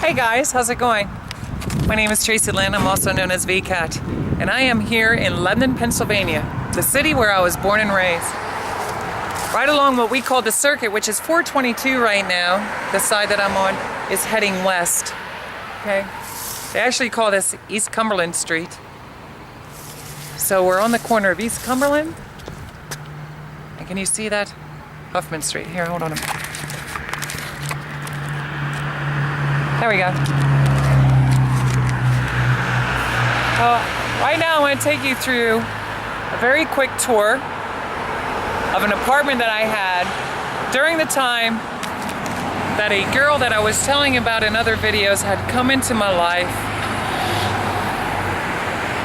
Hey guys, how's it going? My name is Tracilyn, I'm also known as VCAT, and I am here in Lebanon, Pennsylvania, the city where I was born and raised. Right along what we call the circuit, which is 422 right now, the side that I'm on is heading west. Okay? They actually call this East Cumberland Street. So we're on the corner of East Cumberland. And can you see that? Huffman Street. Here, hold on a minute. There we go. Right now I want to take you through a very quick tour of an apartment that I had during the time that a girl that I was telling about in other videos had come into my life.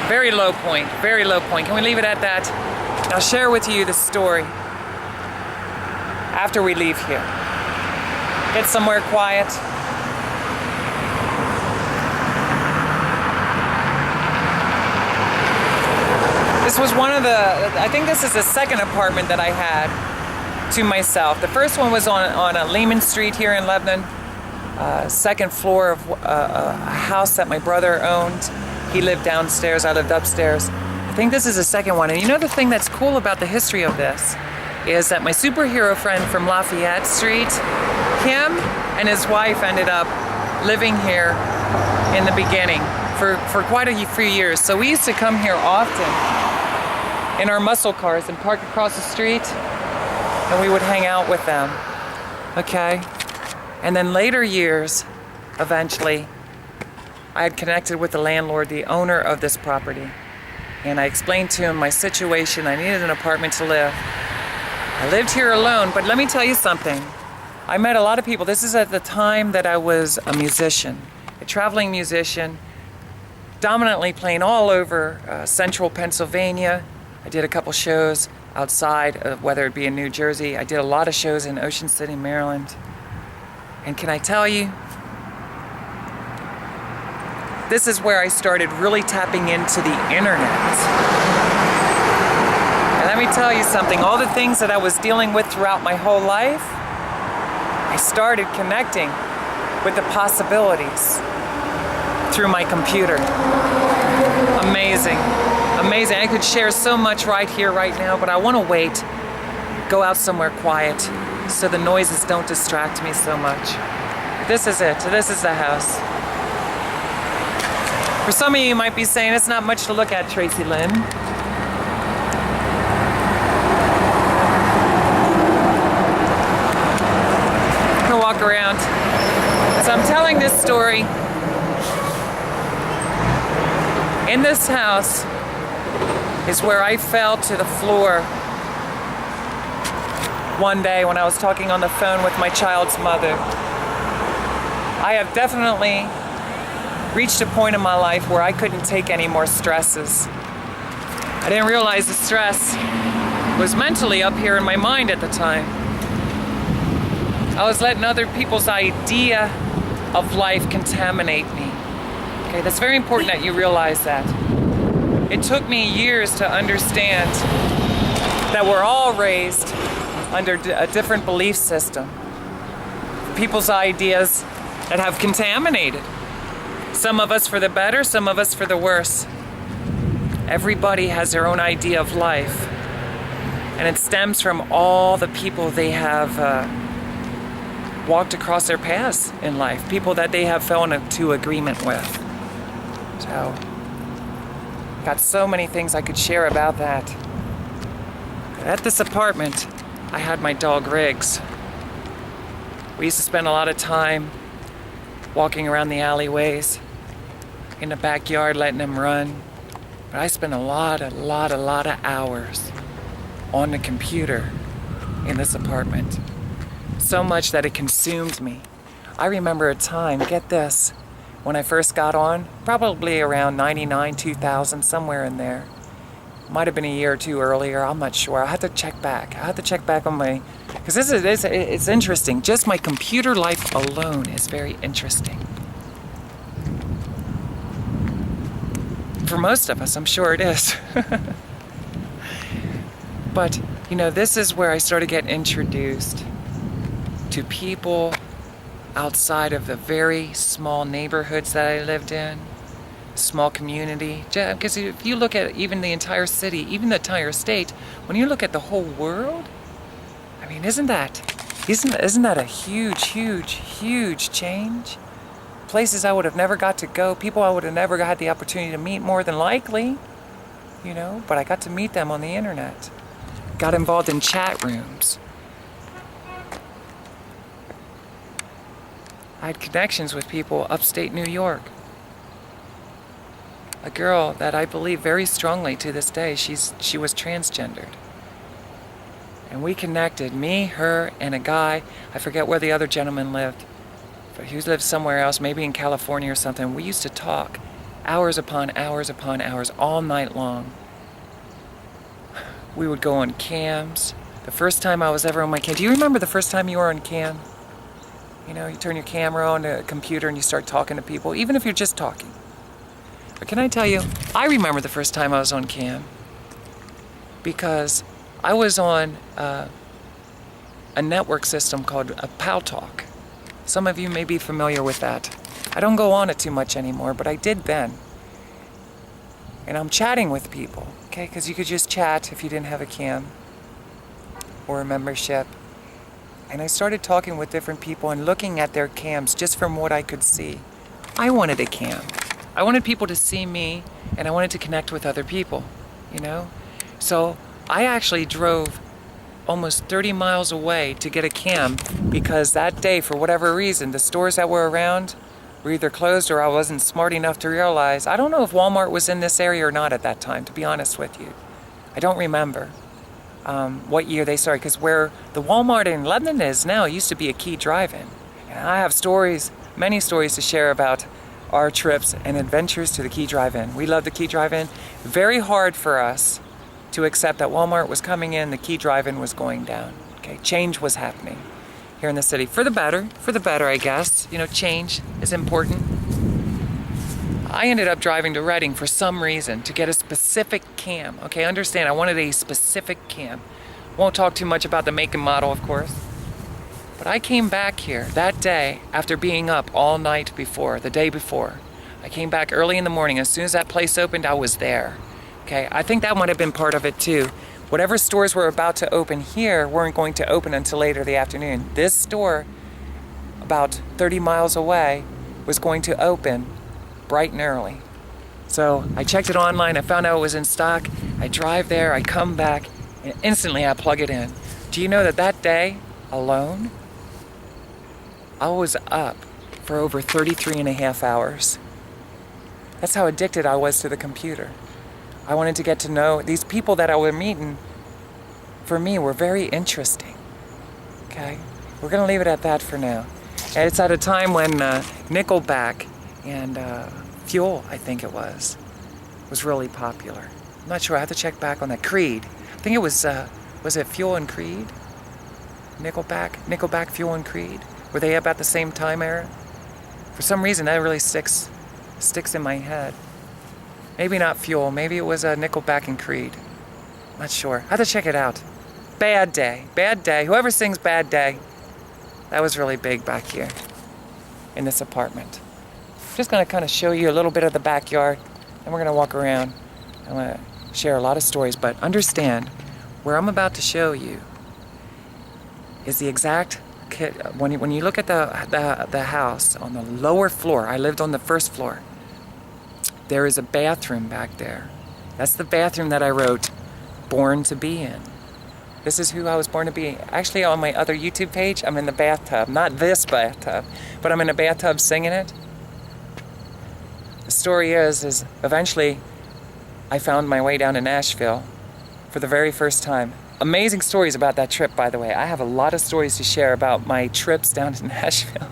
Very low point, very low point. Can we leave it at that? I'll share with you the story after we leave here. Get somewhere quiet. This was one of the, I think this is the second apartment that I had to myself. The first one was on Lehman Street here in Lebanon, second floor of a house that my brother owned. He lived downstairs, I lived upstairs. I think this is the second one. And you know the thing that's cool about the history of this is that my superhero friend from Lafayette Street, him and his wife ended up living here in the beginning for quite a few years. So we used to come here often in our muscle cars and park across the street, and we would hang out with them. Okay? And then later years, eventually, I had connected with the landlord, the owner of this property, and I explained to him my situation. I needed an apartment to live. I lived here alone, but let me tell you something. I met a lot of people. This is at the time that I was a musician, a traveling musician, dominantly playing all over central Pennsylvania. I did a couple shows outside, whether it be in New Jersey. I did a lot of shows in Ocean City, Maryland. And can I tell you, this is where I started really tapping into the internet. And let me tell you something, all the things that I was dealing with throughout my whole life, I started connecting with the possibilities through my computer. Amazing. Amazing. I could share so much right here, right now, but I want to wait, go out somewhere quiet so the noises don't distract me so much. This is it. This is the house. For some of you might be saying it's not much to look at, Tracilyn. I'm gonna walk around. So I'm telling this story. In this house is where I fell to the floor one day when I was talking on the phone with my child's mother. I have definitely reached a point in my life where I couldn't take any more stresses. I didn't realize the stress was mentally up here in my mind at the time. I was letting other people's idea of life contaminate me. Okay, that's very important that you realize that. It took me years to understand that we're all raised under a different belief system. People's ideas that have contaminated. Some of us for the better, some of us for the worse. Everybody has their own idea of life. And it stems from all the people they have walked across their paths in life. People that they have fallen into agreement with. So, got so many things I could share about that. At this apartment, I had my dog Riggs. We used to spend a lot of time walking around the alleyways, in the backyard, letting him run. But I spent a lot of hours on the computer in this apartment. So much that it consumed me. I remember a time, get this, when I first got on, probably around 99, 2000, somewhere in there. Might have been a year or two earlier, I'm not sure. I had to check back. On my, because it's interesting. Just my computer life alone is very interesting. For most of us, I'm sure it is. But, you know, this is where I started getting introduced to people outside of the very small neighborhoods that I lived in, small community. Because if you look at even the entire city, even the entire state, when you look at the whole world, I mean, isn't that a huge change? Places I would have never got to go, people I would have never had the opportunity to meet, more than likely, you know, but I got to meet them on the internet. Got involved in chat rooms. I had connections with people upstate New York. A girl that I believe very strongly to this day, she was transgendered. And we connected, me, her, and a guy, I forget where the other gentleman lived, but he lived somewhere else, maybe in California or something. We used to talk hours upon hours upon hours, all night long. We would go on cams. The first time I was ever on my cam, do you remember the first time you were on cam? You know, you turn your camera on to a computer and you start talking to people, even if you're just talking. But can I tell you, I remember the first time I was on cam because I was on a network system called a Pal Talk. Some of you may be familiar with that. I don't go on it too much anymore, but I did then. And I'm chatting with people, okay? Because you could just chat if you didn't have a cam or a membership. And I started talking with different people and looking at their cams just from what I could see. I wanted a cam. I wanted people to see me, and I wanted to connect with other people, you know? So I actually drove almost 30 miles away to get a cam because that day, for whatever reason, the stores that were around were either closed or I wasn't smart enough to realize. I don't know if Walmart was in this area or not at that time, to be honest with you. I don't remember what year they started, because where the Walmart in Lebanon is now used to be a Key Drive-In. And I have stories, many stories to share about our trips and adventures to the Key Drive-In. We love the Key Drive-In. Very hard for us to accept that Walmart was coming in, the Key Drive-In was going down. Okay, change was happening here in the city. For the better, I guess. You know, change is important. I ended up driving to Reading for some reason to get a specific cam. Okay, understand, I wanted a specific cam. Won't talk too much about the make and model, of course. But I came back here that day after being up all night before, the day before. I came back early in the morning. As soon as that place opened, I was there. Okay, I think that might have been part of it too. Whatever stores were about to open here weren't going to open until later the afternoon. This store, about 30 miles away, was going to open bright and early. So I checked it online, I found out it was in stock, I drive there, I come back, and instantly I plug it in. Do you know that that day alone, I was up for over 33 and a half hours. That's how addicted I was to the computer. I wanted to get to know these people that I was meeting. For me, were very interesting. Okay, we're gonna leave it at that for now. And it's at a time when Nickelback and Fuel, I think it was really popular. I'm not sure. I have to check back on that. Creed. I think it was it Fuel and Creed? Nickelback, Fuel and Creed. Were they about the same time era? For some reason, that really sticks in my head. Maybe not Fuel. Maybe it was Nickelback and Creed. Not sure. I have to check it out. Bad Day. Whoever sings Bad Day, that was really big back here in this apartment. I'm just going to kind of show you a little bit of the backyard, and we're going to walk around. I'm going to share a lot of stories, but understand where I'm about to show you is the exact. When you look at the house on the lower floor, I lived on the first floor. There is a bathroom back there. That's the bathroom that I wrote Born to Be in. This is who I was born to be. Actually, on my other YouTube page, I'm in the bathtub. Not this bathtub, but I'm in a bathtub singing it. The story is eventually I found my way down to Nashville for the very first time. Amazing stories about that trip, by the way. I have a lot of stories to share about my trips down to Nashville.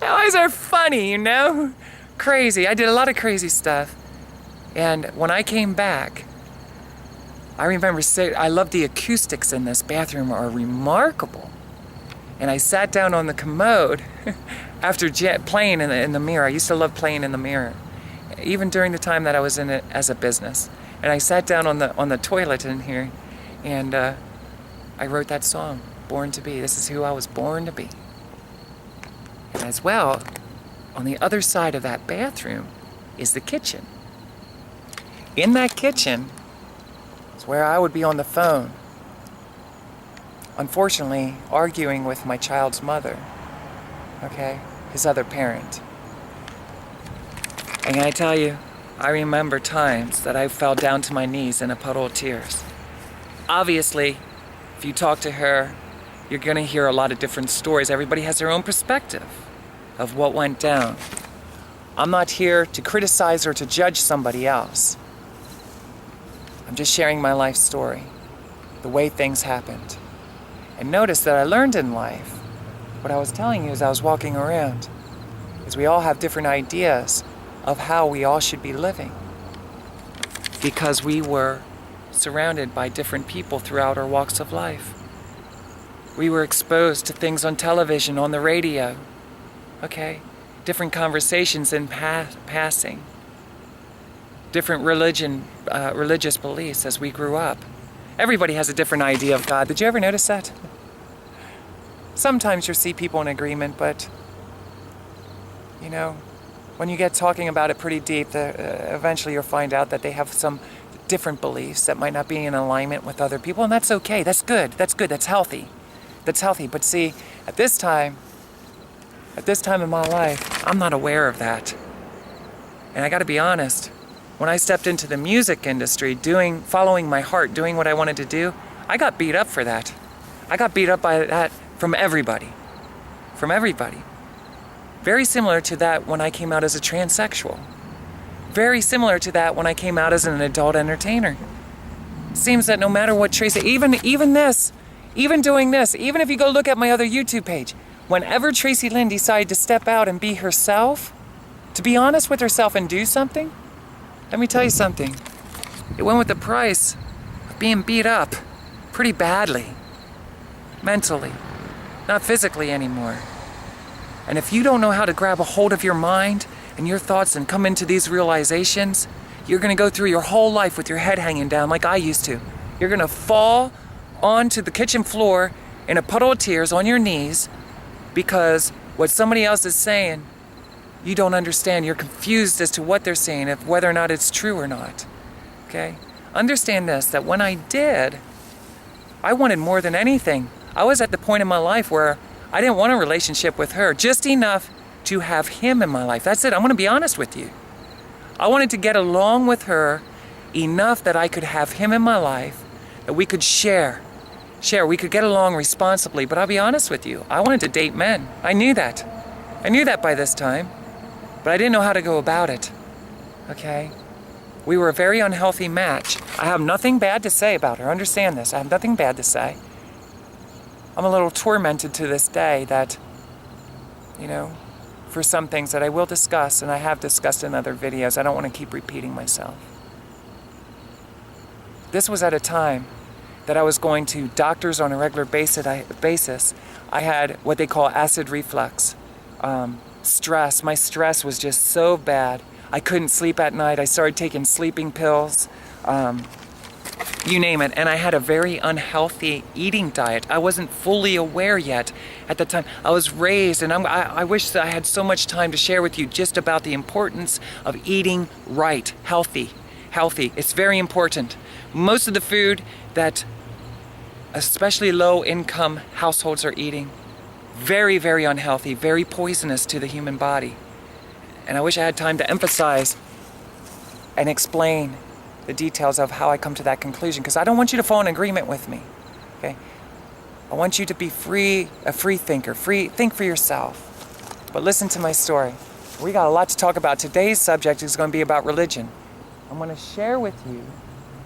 Always are funny, you know? Crazy. I did a lot of crazy stuff. And when I came back, I remember I love the acoustics in this bathroom are remarkable. And I sat down on the commode after playing in the mirror. I used to love playing in the mirror, even during the time that I was in it as a business. And I sat down on the toilet in here, and I wrote that song, Born to Be. This is who I was born to be. As well, on the other side of that bathroom is the kitchen. In that kitchen is where I would be on the phone, unfortunately arguing with my child's mother, okay, his other parent. And I tell you, I remember times that I fell down to my knees in a puddle of tears. Obviously, if you talk to her, you're going to hear a lot of different stories. Everybody has their own perspective of what went down. I'm not here to criticize or to judge somebody else. I'm just sharing my life story, the way things happened. And notice that I learned in life, what I was telling you as I was walking around, is we all have different ideas of how we all should be living. Because we were surrounded by different people throughout our walks of life. We were exposed to things on television, on the radio, okay? Different conversations in passing. Different religious beliefs as we grew up. Everybody has a different idea of God. Did you ever notice that? Sometimes you'll see people in agreement, but, you know, when you get talking about it pretty deep, eventually you'll find out that they have some different beliefs that might not be in alignment with other people, and that's okay. That's good. That's good. That's healthy. That's healthy. But see, at this time in my life, I'm not aware of that. And I got to be honest, when I stepped into the music industry, following my heart, doing what I wanted to do, I got beat up for that. I got beat up by that from everybody. From everybody. Very similar to that when I came out as a transsexual. Very similar to that when I came out as an adult entertainer. Seems that no matter what Tracy, even doing this, even if you go look at my other YouTube page, whenever Tracilyn decided to step out and be herself, to be honest with herself and do something, let me tell you something. It went with the price of being beat up pretty badly. Mentally. Not physically anymore. And if you don't know how to grab a hold of your mind and your thoughts and come into these realizations, you're going to go through your whole life with your head hanging down like I used to. You're going to fall onto the kitchen floor in a puddle of tears on your knees because what somebody else is saying, you don't understand. You're confused as to what they're saying, of whether or not it's true or not. Okay? Understand this, that when I did, I wanted more than anything. I was at the point in my life where I didn't want a relationship with her, just enough to have him in my life. That's it. I'm going to be honest with you. I wanted to get along with her enough that I could have him in my life, that we could share. We could get along responsibly. But I'll be honest with you, I wanted to date men. I knew that. I knew that by this time. But I didn't know how to go about it. Okay? We were a very unhealthy match. I have nothing bad to say about her. Understand this. I have nothing bad to say. I'm a little tormented to this day that, you know, for some things that I will discuss, and I have discussed in other videos. I don't want to keep repeating myself. This was at a time that I was going to doctors on a regular basis. I had what they call acid reflux. Stress. My stress was just so bad. I couldn't sleep at night. I started taking sleeping pills. You name it. And I had a very unhealthy eating diet. I wasn't fully aware yet at the time. I was raised, and I wish that I had so much time to share with you just about the importance of eating right, healthy. It's very important. Most of the food that especially low-income households are eating, very, very unhealthy, very poisonous to the human body. And I wish I had time to emphasize and explain the details of how I come to that conclusion, because I don't want you to fall in agreement with me, okay? I want you to be a free thinker, think for yourself. But listen to my story. We got a lot to talk about. Today's subject is going to be about religion. I'm going to share with you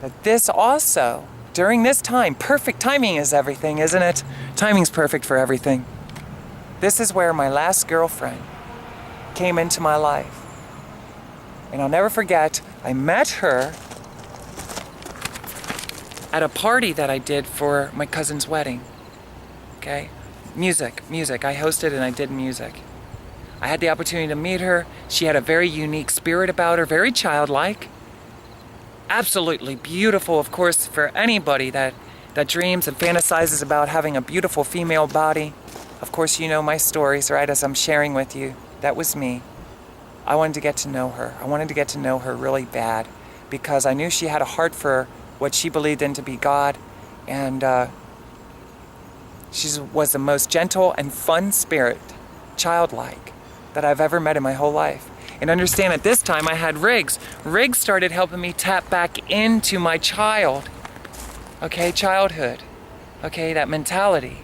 that this also, during this time, perfect timing is everything, isn't it? Timing's perfect for everything. This is where my last girlfriend came into my life. And I'll never forget, I met her at a party that I did for my cousin's wedding. Okay? Music. I hosted and I did music. I had the opportunity to meet her. She had a very unique spirit about her, very childlike. Absolutely beautiful, of course, for anybody that dreams and fantasizes about having a beautiful female body. Of course, you know my stories, right, as I'm sharing with you. That was me. I wanted to get to know her. I wanted to get to know her really bad because I knew she had a heart for what she believed in to be God, and she was the most gentle and fun spirit, childlike, that I've ever met in my whole life. And understand, at this time I had Riggs. Riggs started helping me tap back into my childhood, okay, that mentality.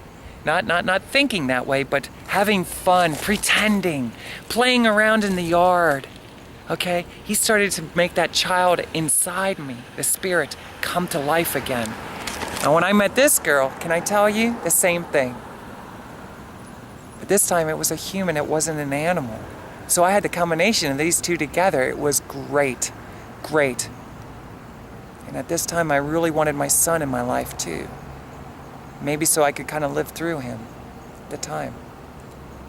Not thinking that way, but having fun, pretending, playing around in the yard, okay? He started to make that child inside me, the spirit, come to life again. Now when I met this girl, can I tell you, the same thing. But this time it was a human, it wasn't an animal. So I had the combination of these two together. It was great, great. And at this time I really wanted my son in my life too. Maybe so I could kind of live through him at the time.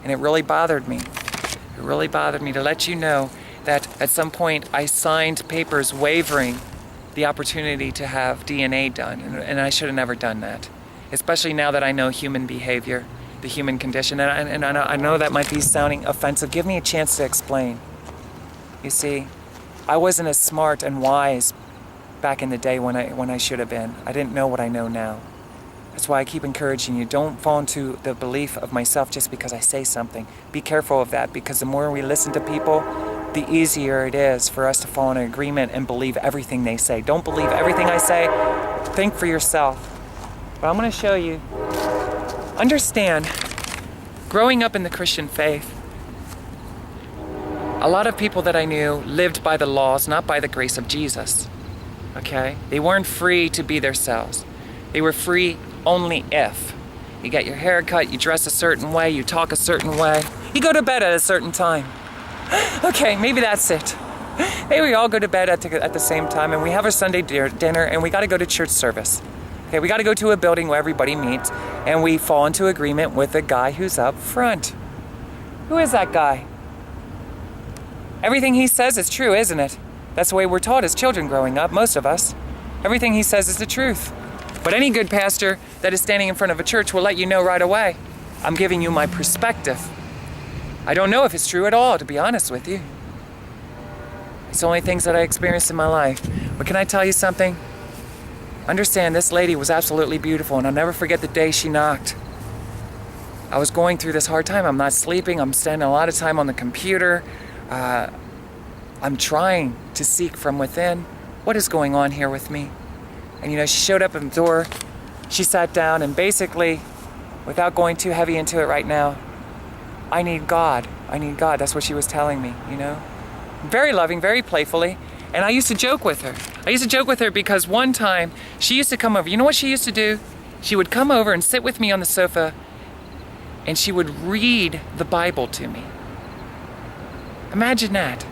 And it really bothered me. It really bothered me to let you know that at some point I signed papers waivering the opportunity to have DNA done. And I should have never done that. Especially now that I know human behavior, the human condition. And I know that might be sounding offensive. Give me a chance to explain. You see, I wasn't as smart and wise back in the day when I should have been. I didn't know what I know now. That's why I keep encouraging you. Don't fall into the belief of myself just because I say something. Be careful of that, because the more we listen to people, the easier it is for us to fall in agreement and believe everything they say. Don't believe everything I say. Think for yourself. But I'm going to show you. Understand, growing up in the Christian faith, a lot of people that I knew lived by the laws, not by the grace of Jesus. Okay? They weren't free to be themselves. They were free only if you get your hair cut, you dress a certain way, you talk a certain way, you go to bed at a certain time. Okay, maybe that's it. Maybe we all go to bed at the same time, and we have our Sunday dinner, and we got to go to church service. Okay, we got to go to a building where everybody meets, and we fall into agreement with the guy who's up front. Who is that guy? Everything he says is true, isn't it? That's the way we're taught as children growing up, most of us. Everything he says is the truth. But any good pastor that is standing in front of a church will let you know right away. I'm giving you my perspective. I don't know if it's true at all, to be honest with you. It's the only things that I experienced in my life. But can I tell you something? Understand, this lady was absolutely beautiful, and I'll never forget the day she knocked. I was going through this hard time. I'm not sleeping. I'm spending a lot of time on the computer. I'm trying to seek from within. What is going on here with me? And she showed up at the door, she sat down, and basically, without going too heavy into it right now, I need God. I need God. That's what she was telling me, Very loving, very playfully. And I used to joke with her. I used to joke with her because one time, she used to come over. You know what she used to do? She would come over and sit with me on the sofa, and she would read the Bible to me. Imagine that.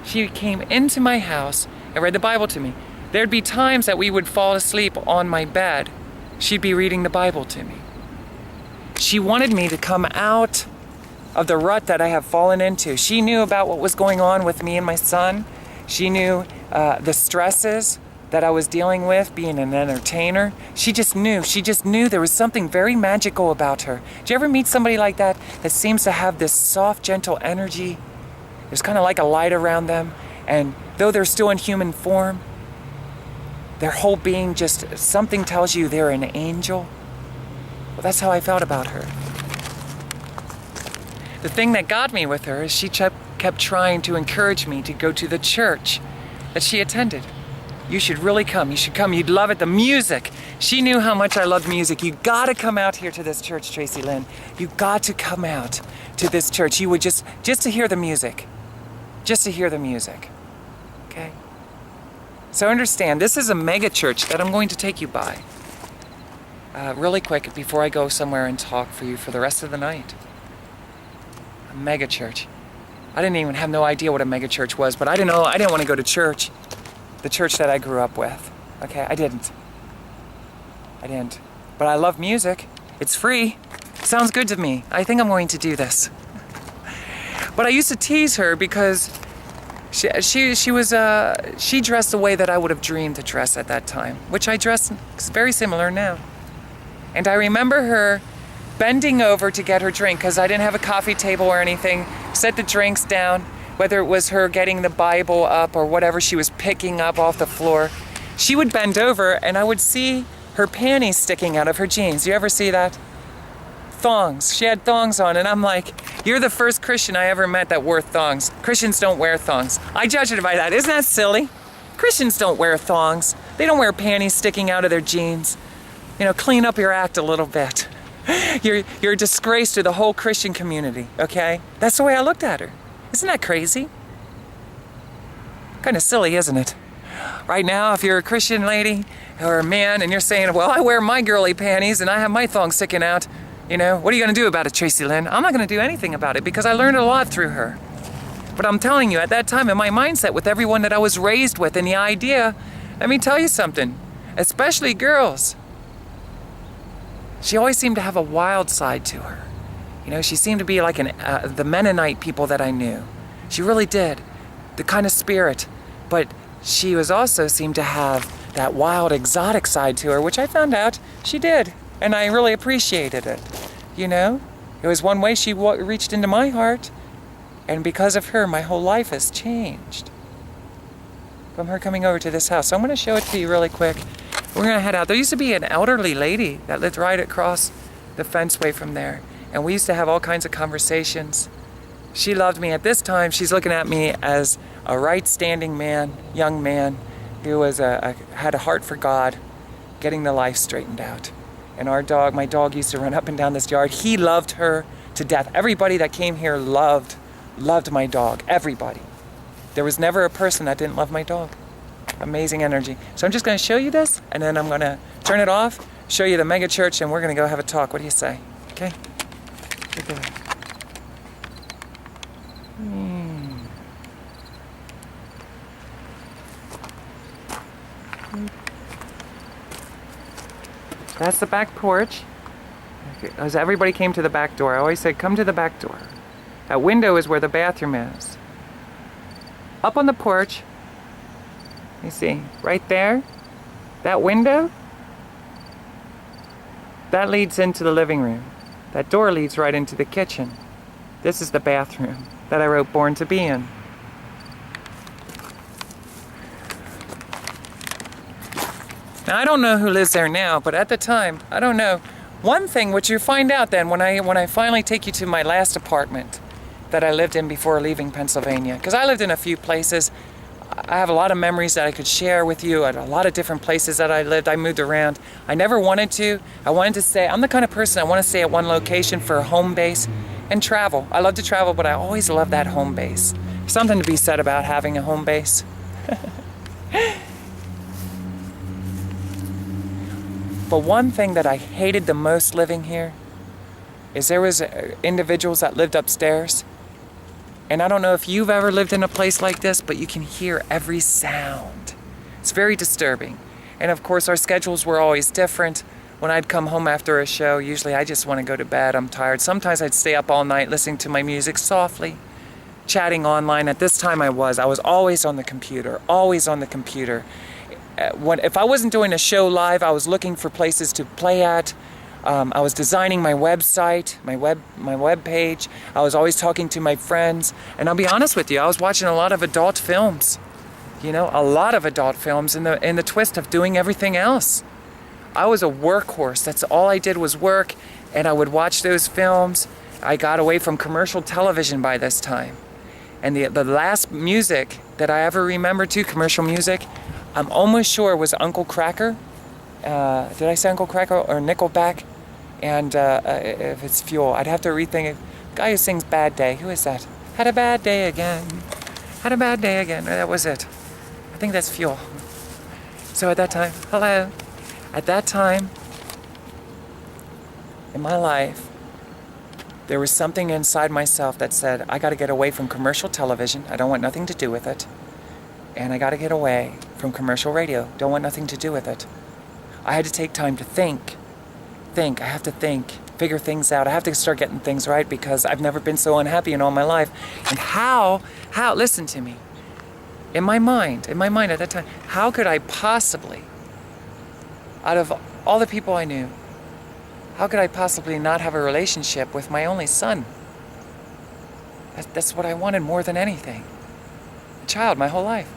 She came into my house and read the Bible to me. There'd be times that we would fall asleep on my bed. She'd be reading the Bible to me. She wanted me to come out of the rut that I have fallen into. She knew about what was going on with me and my son. She knew the stresses that I was dealing with being an entertainer. She just knew there was something very magical about her. Did you ever meet somebody like that seems to have this soft, gentle energy? There's kind of like a light around them, and though they're still in human form, their whole being just, something tells you they're an angel. Well, that's how I felt about her. The thing that got me with her is she kept trying to encourage me to go to the church that she attended. You should really come. You should come. You'd love it. The music. She knew how much I loved music. You got to come out here to this church, Tracilyn. You got to come out to this church. You would just to hear the music. Just to hear the music. Okay? So understand, this is a mega church that I'm going to take you by. Really quick, before I go somewhere and talk for you for the rest of the night. A mega church. I didn't even have no idea what a mega church was, but I didn't want to go to church. The church that I grew up with. Okay, I didn't. But I love music. It's free. Sounds good to me. I think I'm going to do this. But I used to tease her because she dressed the way that I would have dreamed to dress at that time, which I dress very similar now. And I remember her bending over to get her drink because I didn't have a coffee table or anything, set the drinks down, whether it was her getting the Bible up or whatever she was picking up off the floor. She would bend over and I would see her panties sticking out of her jeans. You ever see that? Thongs. She had thongs on, and I'm like, you're the first Christian I ever met that wore thongs. Christians don't wear thongs. I judge it by that. Isn't that silly? Christians don't wear thongs. They don't wear panties sticking out of their jeans. You know, clean up your act a little bit. You're a disgrace to the whole Christian community, okay? That's the way I looked at her. Isn't that crazy? Kind of silly, isn't it? Right now, if you're a Christian lady or a man and you're saying, well, I wear my girly panties and I have my thongs sticking out, you know, what are you going to do about it, Tracilyn? I'm not going to do anything about it because I learned a lot through her. But I'm telling you, at that time, in my mindset with everyone that I was raised with and the idea, let me tell you something, especially girls. She always seemed to have a wild side to her. You know, she seemed to be like the Mennonite people that I knew. She really did. The kind of spirit. But she was also seemed to have that wild, exotic side to her, which I found out she did. And I really appreciated it. You know, it was one way she reached into my heart. And because of her, my whole life has changed. From her coming over to this house. So I'm going to show it to you really quick. We're going to head out. There used to be an elderly lady that lived right across the fenceway from there. And we used to have all kinds of conversations. She loved me. At this time, she's looking at me as a right-standing man, young man, who was had a heart for God, getting the life straightened out. And my dog used to run up and down this yard. He loved her to death. Everybody that came here loved my dog. Everybody. There was never a person that didn't love my dog. Amazing energy. So I'm just going to show you this, and then I'm going to turn it off, show you the mega church, and we're going to go have a talk. What do you say? Okay? Look at it. That's the back porch. As everybody came to the back door, I always said, come to the back door. That window is where the bathroom is. Up on the porch, you see, right there, that window, that leads into the living room. That door leads right into the kitchen. This is the bathroom that I wrote Born to Be in. Now, I don't know who lives there now, but at the time, I don't know. One thing which you find out then when I finally take you to my last apartment that I lived in before leaving Pennsylvania, because I lived in a few places. I have a lot of memories that I could share with you at a lot of different places that I lived. I moved around. I never wanted to. I wanted to stay. I'm the kind of person I want to stay at one location for a home base and travel. I love to travel, but I always love that home base. Something to be said about having a home base. But one thing that I hated the most living here is there was individuals that lived upstairs. And I don't know if you've ever lived in a place like this, but you can hear every sound. It's very disturbing. And of course, our schedules were always different. When I'd come home after a show, usually I just want to go to bed, I'm tired. Sometimes I'd stay up all night listening to my music softly, chatting online. At this time I was always on the computer, always on the computer. If I wasn't doing a show live, I was looking for places to play at. I was designing my website, my web page. I was always talking to my friends. And I'll be honest with you, I was watching a lot of adult films. You know, a lot of adult films in the twist of doing everything else. I was a workhorse. That's all I did was work, and I would watch those films. I got away from commercial television by this time. And the last music that I ever remember too, commercial music, I'm almost sure was Uncle Kracker. Did I say Uncle Kracker or Nickelback? And if it's Fuel, I'd have to rethink it. The guy who sings Bad Day, who is that? Had a bad day again. Had a bad day again. That was it. I think that's Fuel. So at that time, hello. At that time in my life, there was something inside myself that said, I got to get away from commercial television. I don't want nothing to do with it. And I got to get away from commercial radio. Don't want nothing to do with it. I had to take time to think. I have to think, figure things out. I have to start getting things right because I've never been so unhappy in all my life. And how, listen to me. In my mind at that time, how could I possibly, out of all the people I knew, How could I possibly not have a relationship with my only son? That's what I wanted more than anything. A child my whole life.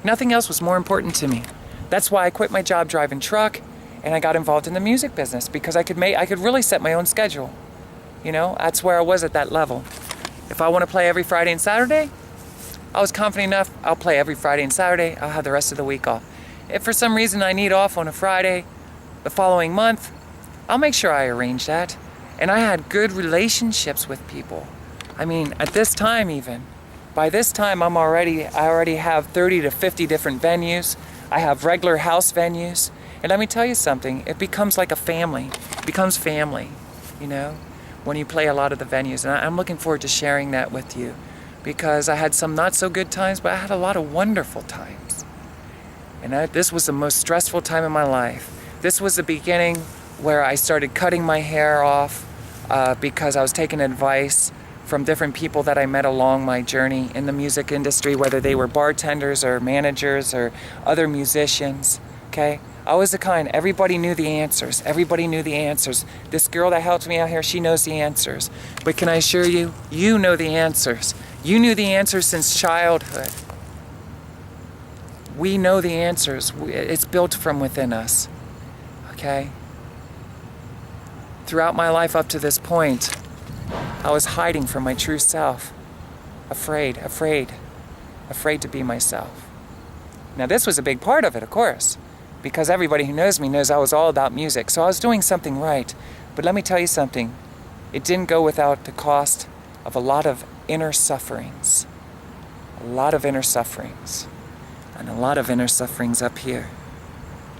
Nothing else was more important to me. That's why I quit my job driving truck and I got involved in the music business, because I could really set my own schedule. You know, that's where I was at that level. If I want to play every Friday and Saturday, I was confident enough, I'll play every Friday and Saturday. I'll have the rest of the week off. If for some reason I need off on a Friday the following month, I'll make sure I arrange that. And I had good relationships with people. I mean, at this time even, by this time I already have 30 to 50 different venues. I have regular house venues. And let me tell you something, it becomes like a family. It becomes family, you know, when you play a lot of the venues. And I'm looking forward to sharing that with you, because I had some not so good times, but I had a lot of wonderful times. And this was the most stressful time in my life. This was the beginning where I started cutting my hair off because I was taking advice from different people that I met along my journey in the music industry, whether they were bartenders or managers or other musicians, okay? I was the kind, everybody knew the answers. Everybody knew the answers. This girl that helped me out here, she knows the answers. But can I assure you, you know the answers. You knew the answers since childhood. We know the answers. It's built from within us, okay? Throughout my life up to this point, I was hiding from my true self. Afraid to be myself. Now this was a big part of it, of course, because everybody who knows me knows I was all about music, so I was doing something right. But let me tell you something, it didn't go without the cost of a lot of inner sufferings. A lot of inner sufferings. And a lot of inner sufferings up here.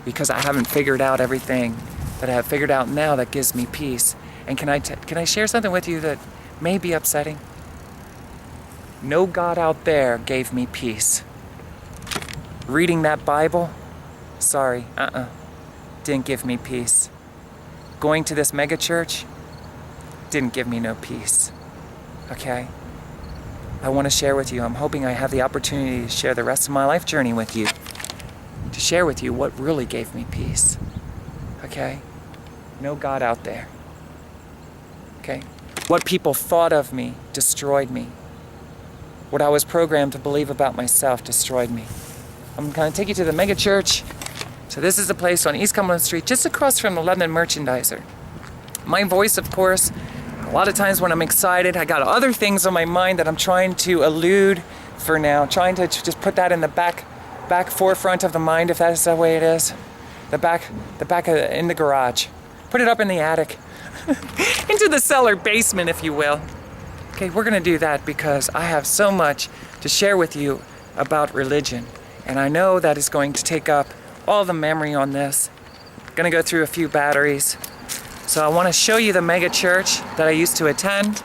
Because I haven't figured out everything that I have figured out now that gives me peace. And can I share something with you that may be upsetting? No God out there gave me peace. Reading that Bible, sorry, didn't give me peace. Going to this mega church, didn't give me no peace, okay? I want to share with you, I'm hoping I have the opportunity to share the rest of my life journey with you, to share with you what really gave me peace, okay? No God out there. Okay? What people thought of me destroyed me. What I was programmed to believe about myself destroyed me. I'm going to take you to the mega church. So this is a place on East Cumberland Street, just across from the Lebanon Merchandiser. My voice, of course, a lot of times when I'm excited, I got other things on my mind that I'm trying to elude for now, trying to just put that in the back forefront of the mind, if that's the way it is. In the garage. Put it up in the attic. Into the cellar basement, if you will. Okay, we're gonna do that because I have so much to share with you about religion. And I know that is going to take up all the memory on this. Gonna go through a few batteries. So I wanna show you the mega church that I used to attend.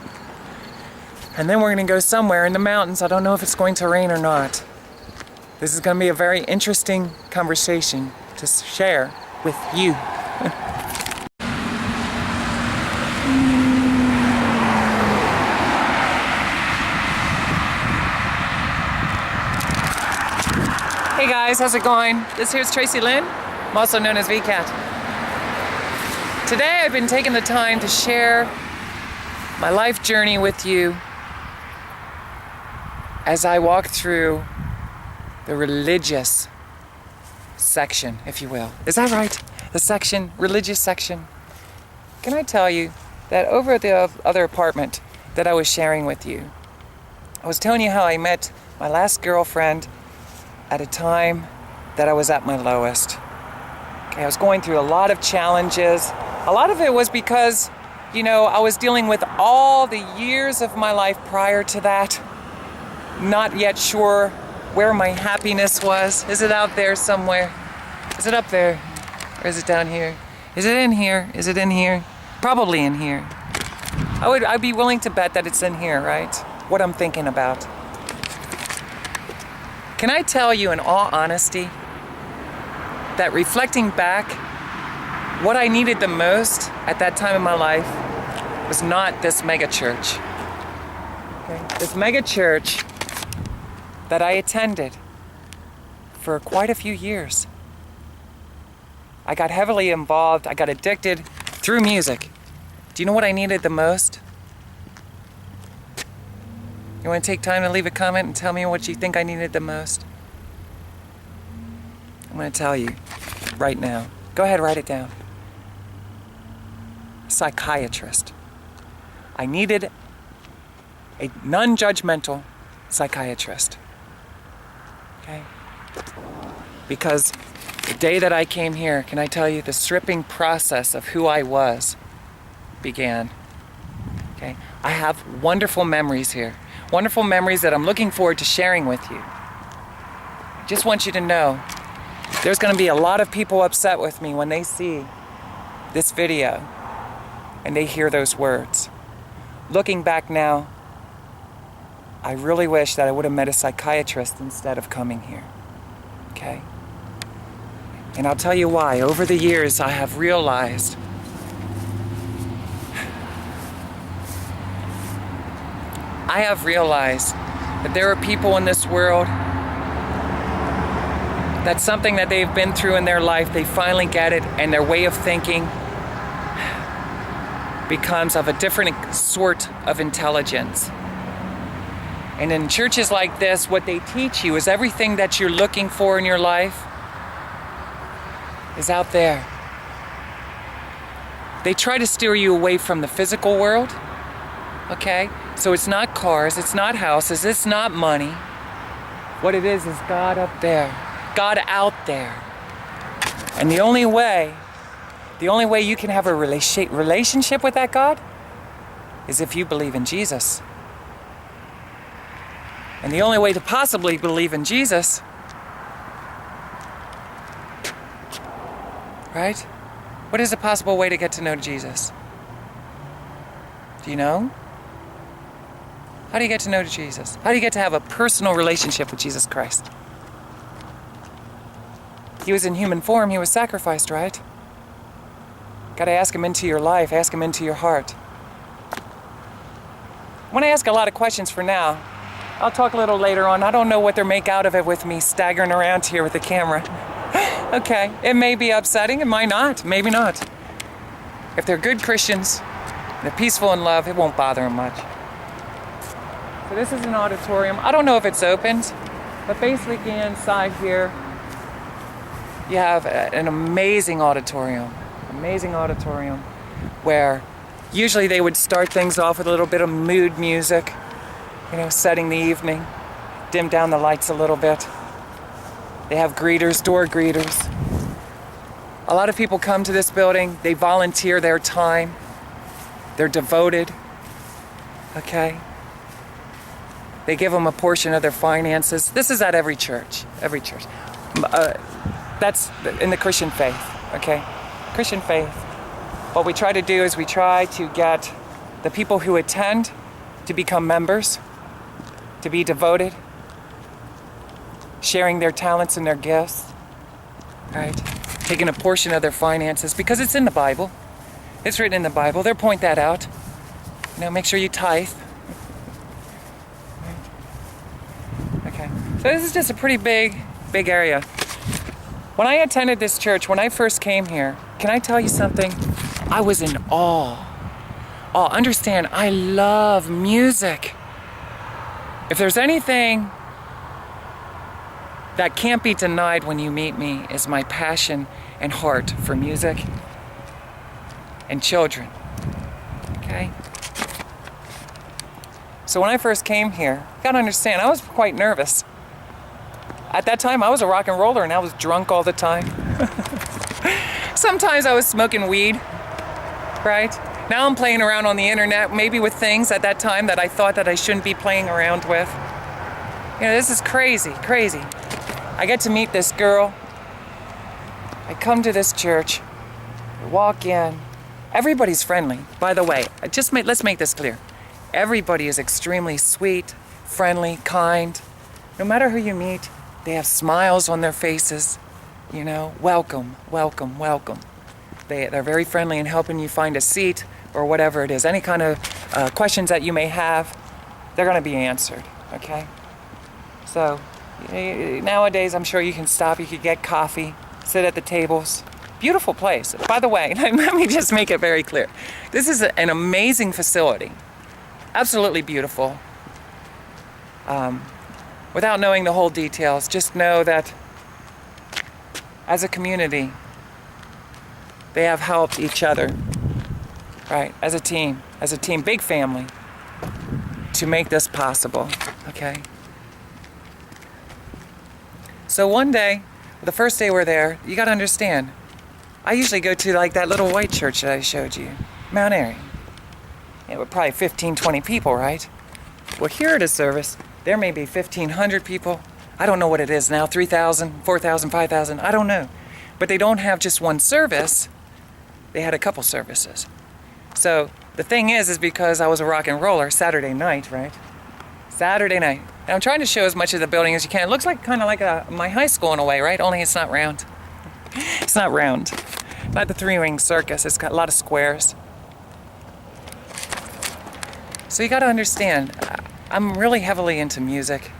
And then we're gonna go somewhere in the mountains. I don't know if it's going to rain or not. This is gonna be a very interesting conversation to share with you. Hey guys, how's it going? This here's Tracilyn. I'm also known as VCAT. Today I've been taking the time to share my life journey with you as I walk through the religious section, if you will. Is that right? The section, religious section. Can I tell you that over at the other apartment that I was sharing with you, I was telling you how I met my last girlfriend at a time that I was at my lowest. Okay, I was going through a lot of challenges. A lot of it was because, you know, I was dealing with all the years of my life prior to that, not yet sure where my happiness was. Is it out there somewhere? Is it up there? Or is it down here? Is it in here? Is it in here? Probably in here. I'd be willing to bet that it's in here, right? What I'm thinking about. Can I tell you in all honesty that reflecting back, what I needed the most at that time in my life was not this mega church. Okay? This mega church that I attended for quite a few years. I got heavily involved, I got addicted through music. Do you know what I needed the most? You want to take time to leave a comment and tell me what you think I needed the most? I'm going to tell you right now. Go ahead, write it down. Psychiatrist. I needed a non-judgmental psychiatrist. Okay? Because the day that I came here, can I tell you, the stripping process of who I was began. Okay? I have wonderful memories here. Wonderful memories that I'm looking forward to sharing with you. I just want you to know, there's going to be a lot of people upset with me when they see this video and they hear those words. Looking back now, I really wish that I would have met a psychiatrist instead of coming here. Okay? And I'll tell you why. Over the years, I have realized that there are people in this world that something that they've been through in their life, they finally get it, and their way of thinking becomes of a different sort of intelligence. And in churches like this, what they teach you is everything that you're looking for in your life is out there. They try to steer you away from the physical world, okay? So it's not cars, it's not houses, it's not money. What it is God up there, God out there. And the only way you can have a relationship with that God is if you believe in Jesus. And the only way to possibly believe in Jesus, right? What is a possible way to get to know Jesus? Do you know? How do you get to know Jesus? How do you get to have a personal relationship with Jesus Christ? He was in human form, he was sacrificed, right? Got to ask him into your life, ask him into your heart. I want to ask a lot of questions for now. I'll talk a little later on. I don't know what they'll make out of it with me staggering around here with the camera. Okay, it may be upsetting, it might not, maybe not. If they're good Christians, they're peaceful in love, it won't bother them much. So this is an auditorium. I don't know if it's opened, but basically inside here, you have an amazing auditorium where usually they would start things off with a little bit of mood music, you know, setting the evening, dim down the lights a little bit. They have greeters, door greeters. A lot of people come to this building, they volunteer their time, they're devoted, okay? They give them a portion of their finances. This is at every church. That's in the Christian faith, okay? Christian faith. What we try to do is we try to get the people who attend to become members, to be devoted, sharing their talents and their gifts, right? Taking a portion of their finances, because it's in the Bible. It's written in the Bible. They'll point that out. You know, make sure you tithe. Okay. So this is just a pretty big area. When I attended this church, when I first came here, can I tell you something? I was in awe. Understand, I love music. If there's anything that can't be denied when you meet me, is my passion and heart for music and children. Okay? So when I first came here, you gotta understand, I was quite nervous. At that time, I was a rock and roller and I was drunk all the time. Sometimes I was smoking weed, right? Now I'm playing around on the internet, maybe with things at that time that I thought that I shouldn't be playing around with. You know, this is crazy. I get to meet this girl. I come to this church, I walk in. Everybody's friendly. By the way, let's make this clear. Everybody is extremely sweet, friendly, kind. No matter who you meet, they have smiles on their faces. You know, welcome. They're very friendly in helping you find a seat or whatever it is. Any kind of questions that you may have, they're going to be answered, okay? So, nowadays I'm sure you can stop, you could get coffee, sit at the tables. Beautiful place. By the way, let me just make it very clear. This is an amazing facility. Absolutely beautiful. Without knowing the whole details, just know that as a community, they have helped each other, right? As a team, big family, to make this possible, okay? So one day, the first day we're there, you gotta understand, I usually go to like that little white church that I showed you, Mount Airy. It was probably 15, 20 people, right? Well, here at a service, there may be 1,500 people. I don't know what it is now, 3,000, 4,000, 5,000, I don't know. But they don't have just one service, they had a couple services. So the thing is because I was a rock and roller, Saturday night, right? Saturday night. And I'm trying to show as much of the building as you can. It looks like kind of like my high school in a way, right? Only it's not round. It's not round. Not the three-ring circus, it's got a lot of squares. So you gotta understand, I'm really heavily into music.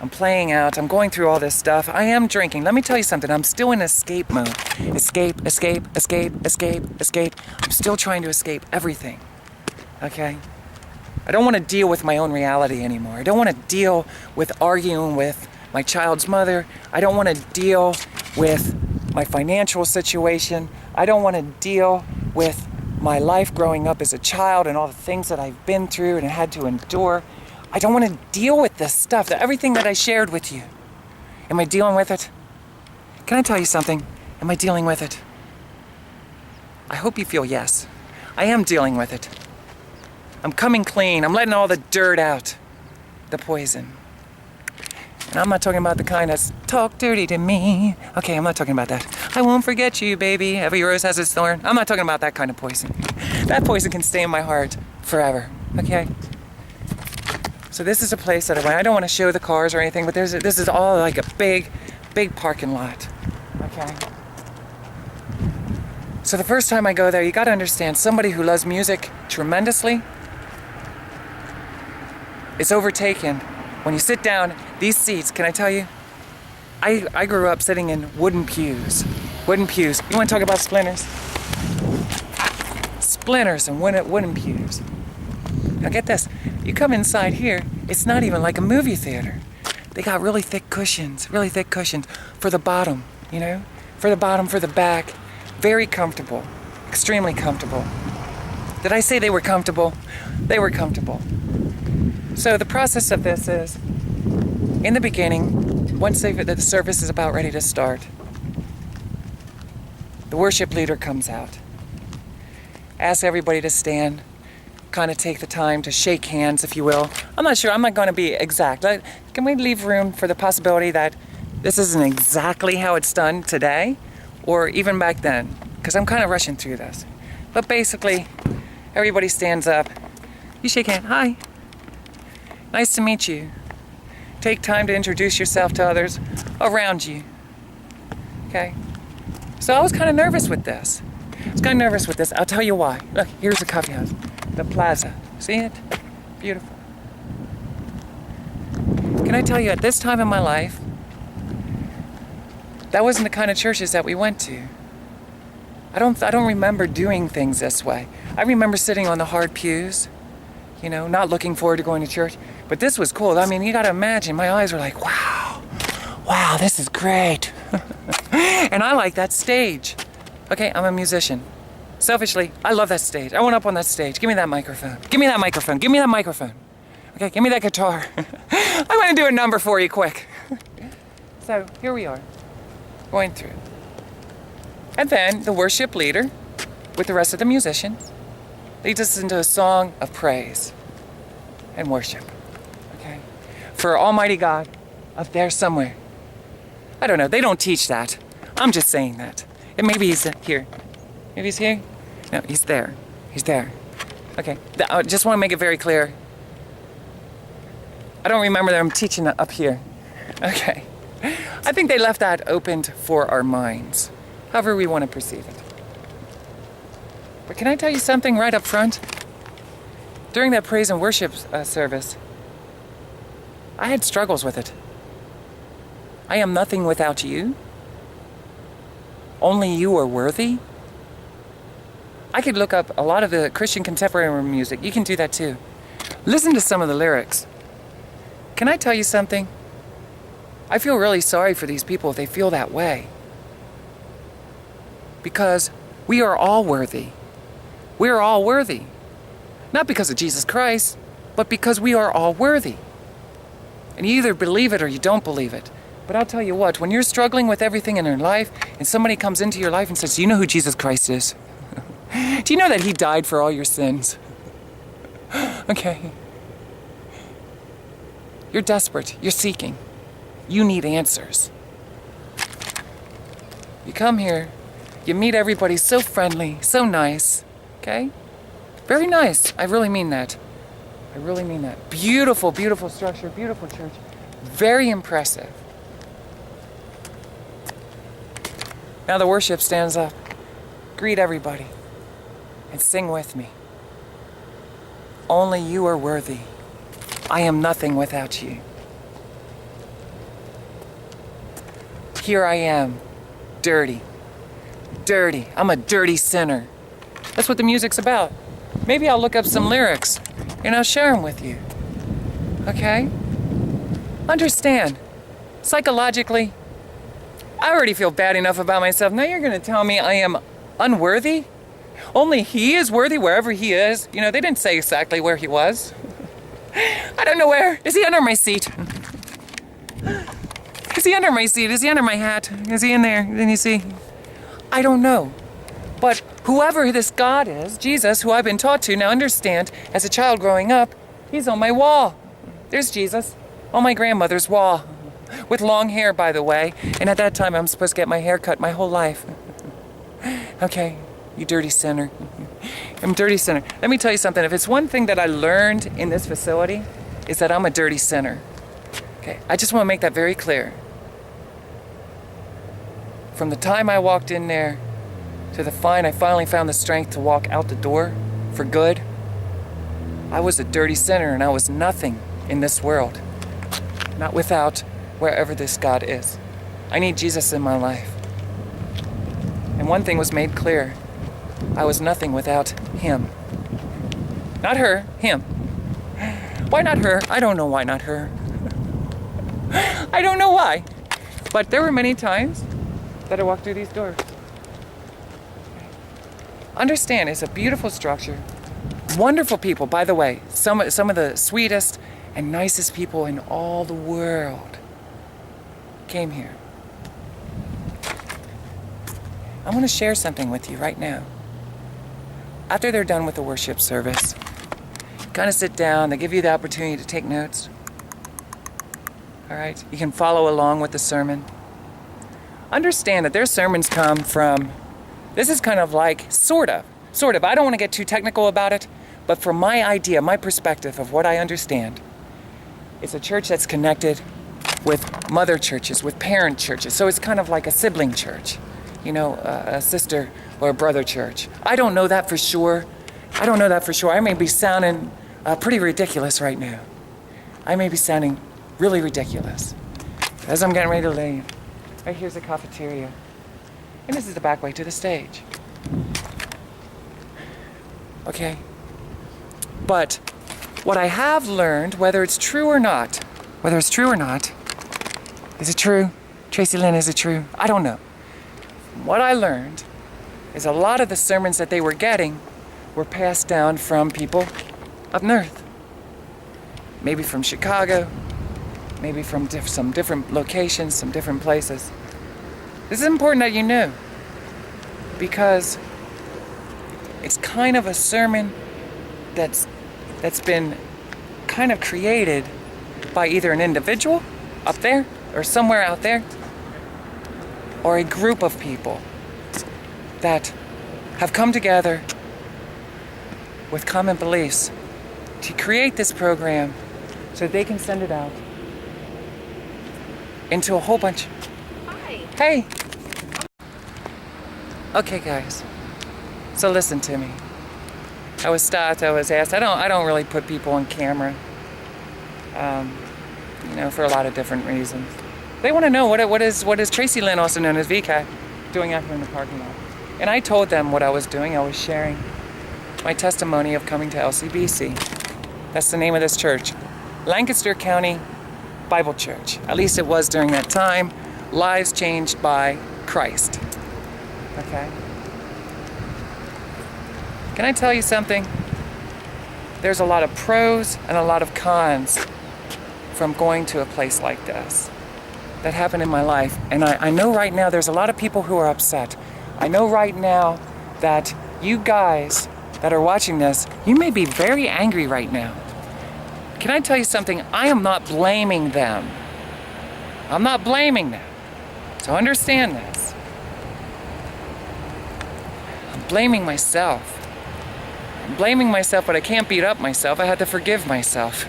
I'm playing out, I'm going through all this stuff. I am drinking. Let me tell you something, I'm still in escape mode. Escape, escape, escape, escape, escape. I'm still trying to escape everything, okay? I don't want to deal with my own reality anymore. I don't want to deal with arguing with my child's mother. I don't want to deal with my financial situation. I don't want to deal with my life growing up as a child and all the things that I've been through and had to endure. I don't want to deal with this stuff, everything that I shared with you. Am I dealing with it? Can I tell you something? Am I dealing with it? I hope you feel yes. I am dealing with it. I'm coming clean. I'm letting all the dirt out. The poison. And I'm not talking about the kind that's talk dirty to me. Okay, I'm not talking about that. I won't forget you, baby. Every rose has its thorn. I'm not talking about that kind of poison. That poison can stay in my heart forever. Okay? So this is a place that I don't want to show the cars or anything, but this is all like a big, big parking lot. Okay? So the first time I go there, you got to understand, somebody who loves music tremendously is overtaken. When you sit down, these seats, can I tell you? I grew up sitting in wooden pews. Wooden pews. You want to talk about splinters? Splinters and wooden pews. Now get this. You come inside here, it's not even like a movie theater. They got really thick cushions for the bottom, you know? For the bottom, for the back. Very comfortable. Extremely comfortable. Did I say they were comfortable? They were comfortable. So the process of this is, in the beginning, once the service is about ready to start, the worship leader comes out, asks everybody to stand, kind of take the time to shake hands, if you will. I'm not sure, I'm not going to be exact. Can we leave room for the possibility that this isn't exactly how it's done today, or even back then? Because I'm kind of rushing through this. But basically, everybody stands up. You shake hands. Hi. Nice to meet you. Take time to introduce yourself to others around you. Okay? So I was kind of nervous with this. I'll tell you why. Look, here's the coffee house. The plaza. See it? Beautiful. Can I tell you, at this time in my life, that wasn't the kind of churches that we went to. I don't remember doing things this way. I remember sitting on the hard pews, you know, not looking forward to going to church. But this was cool. I mean, you gotta imagine, my eyes were like, wow, this is great. And I like that stage. Okay, I'm a musician. Selfishly, I love that stage. I went up on that stage. Give me that microphone. Give me that microphone. Give me that microphone. Okay, give me that guitar. I'm gonna do a number for you quick. So, here we are, going through. And then the worship leader, with the rest of the musicians, leads us into a song of praise and worship. Okay? For Almighty God up there somewhere. I don't know, they don't teach that. I'm just saying that. And maybe he's here. Maybe he's here? No, he's there. He's there. Okay, I just want to make it very clear. I don't remember them teaching up here. Okay. I think they left that open for our minds, however we want to perceive it. But can I tell you something right up front? During that praise and worship service, I had struggles with it. I am nothing without you. Only you are worthy? I could look up a lot of the Christian contemporary music. You can do that too. Listen to some of the lyrics. Can I tell you something? I feel really sorry for these people if they feel that way. Because we are all worthy. We are all worthy. Not because of Jesus Christ, but because we are all worthy. And you either believe it or you don't believe it. But I'll tell you what, when you're struggling with everything in your life and somebody comes into your life and says, do you know who Jesus Christ is? Do you know that he died for all your sins? Okay. You're desperate. You're seeking. You need answers. You come here. You meet everybody so friendly, so nice. Okay? Very nice. I really mean that. I really mean that. Beautiful, beautiful structure, beautiful church. Very impressive. Now the worship stands up. Greet everybody. And sing with me. Only you are worthy. I am nothing without you. Here I am, dirty. Dirty. I'm a dirty sinner. That's what the music's about. Maybe I'll look up some lyrics and I'll share them with you. Okay? Understand. Psychologically, I already feel bad enough about myself. Now you're going to tell me I am unworthy? Only he is worthy wherever he is. You know, they didn't say exactly where he was. I don't know where. Is he under my seat? Is he under my seat? Is he under my hat? Is he in there? Can you see? I don't know. But whoever this God is, Jesus, who I've been taught to, now understand, as a child growing up, he's on my wall. There's Jesus on my grandmother's wall. With long hair, by the way. And at that time, I'm supposed to get my hair cut my whole life. Okay. You dirty sinner. I'm a dirty sinner. Let me tell you something. If it's one thing that I learned in this facility, is that I'm a dirty sinner. Okay, I just want to make that very clear. From the time I walked in there to I finally found the strength to walk out the door for good, I was a dirty sinner and I was nothing in this world. Not without wherever this God is. I need Jesus in my life. And one thing was made clear. I was nothing without him. Not her, him. Why not her? I don't know why not her. I don't know why. But there were many times that I walked through these doors. Understand, it's a beautiful structure. Wonderful people, by the way. Some of the sweetest and nicest people in all the world came here. I want to share something with you right now. After they're done with the worship service, kind of sit down, they give you the opportunity to take notes. All right? You can follow along with the sermon. Understand that their sermons come from, this is kind of like, sort of, I don't want to get too technical about it, but from my idea, my perspective of what I understand, it's a church that's connected with mother churches, with parent churches. So it's kind of like a sibling church, you know, a sister or a brother church. I don't know that for sure. I may be sounding pretty ridiculous right now. I may be sounding really ridiculous. As I'm getting ready to leave, right here's the cafeteria. And this is the back way to the stage. Okay? But what I have learned, whether it's true or not, is it true? Tracilyn, is it true? I don't know. What I learned is a lot of the sermons that they were getting were passed down from people up north. Maybe from Chicago, maybe from some different locations, some different places. This is important that you know, because it's kind of a sermon that's been kind of created by either an individual up there or somewhere out there, or a group of people that have come together with common beliefs to create this program so they can send it out into a whole bunch. Hi. Hey. Okay, guys. So listen to me. I was stopped. I was asked. I don't really put people on camera. You know, for a lot of different reasons. They want to know what is Tracilyn, also known as VCAT. doing after in the parking lot. And I told them what I was doing. I was sharing my testimony of coming to LCBC. That's the name of this church. Lancaster County Bible Church. At least it was during that time. Lives changed by Christ. Okay? Can I tell you something? There's a lot of pros and a lot of cons from going to a place like this. That happened in my life. And I know right now there's a lot of people who are upset. I know right now that you guys that are watching this, you may be very angry right now. Can I tell you something? I am not blaming them. I'm not blaming them. So understand this. I'm blaming myself. I'm blaming myself, but I can't beat up myself. I had to forgive myself.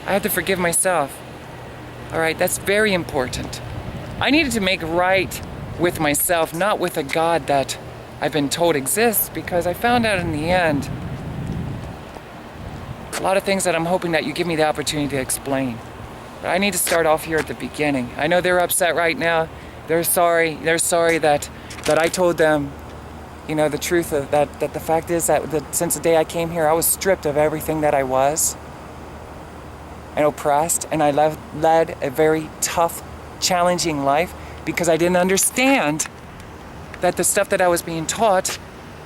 I had to forgive myself. All right, that's very important. I needed to make right with myself, not with a God that I've been told exists, because I found out in the end a lot of things that I'm hoping that you give me the opportunity to explain. But I need to start off here at the beginning. I know they're upset right now. They're sorry. They're sorry that I told them, you know, the truth of that the fact is that since the day I came here, I was stripped of everything that I was and oppressed, and I led a very tough, challenging life because I didn't understand that the stuff that I was being taught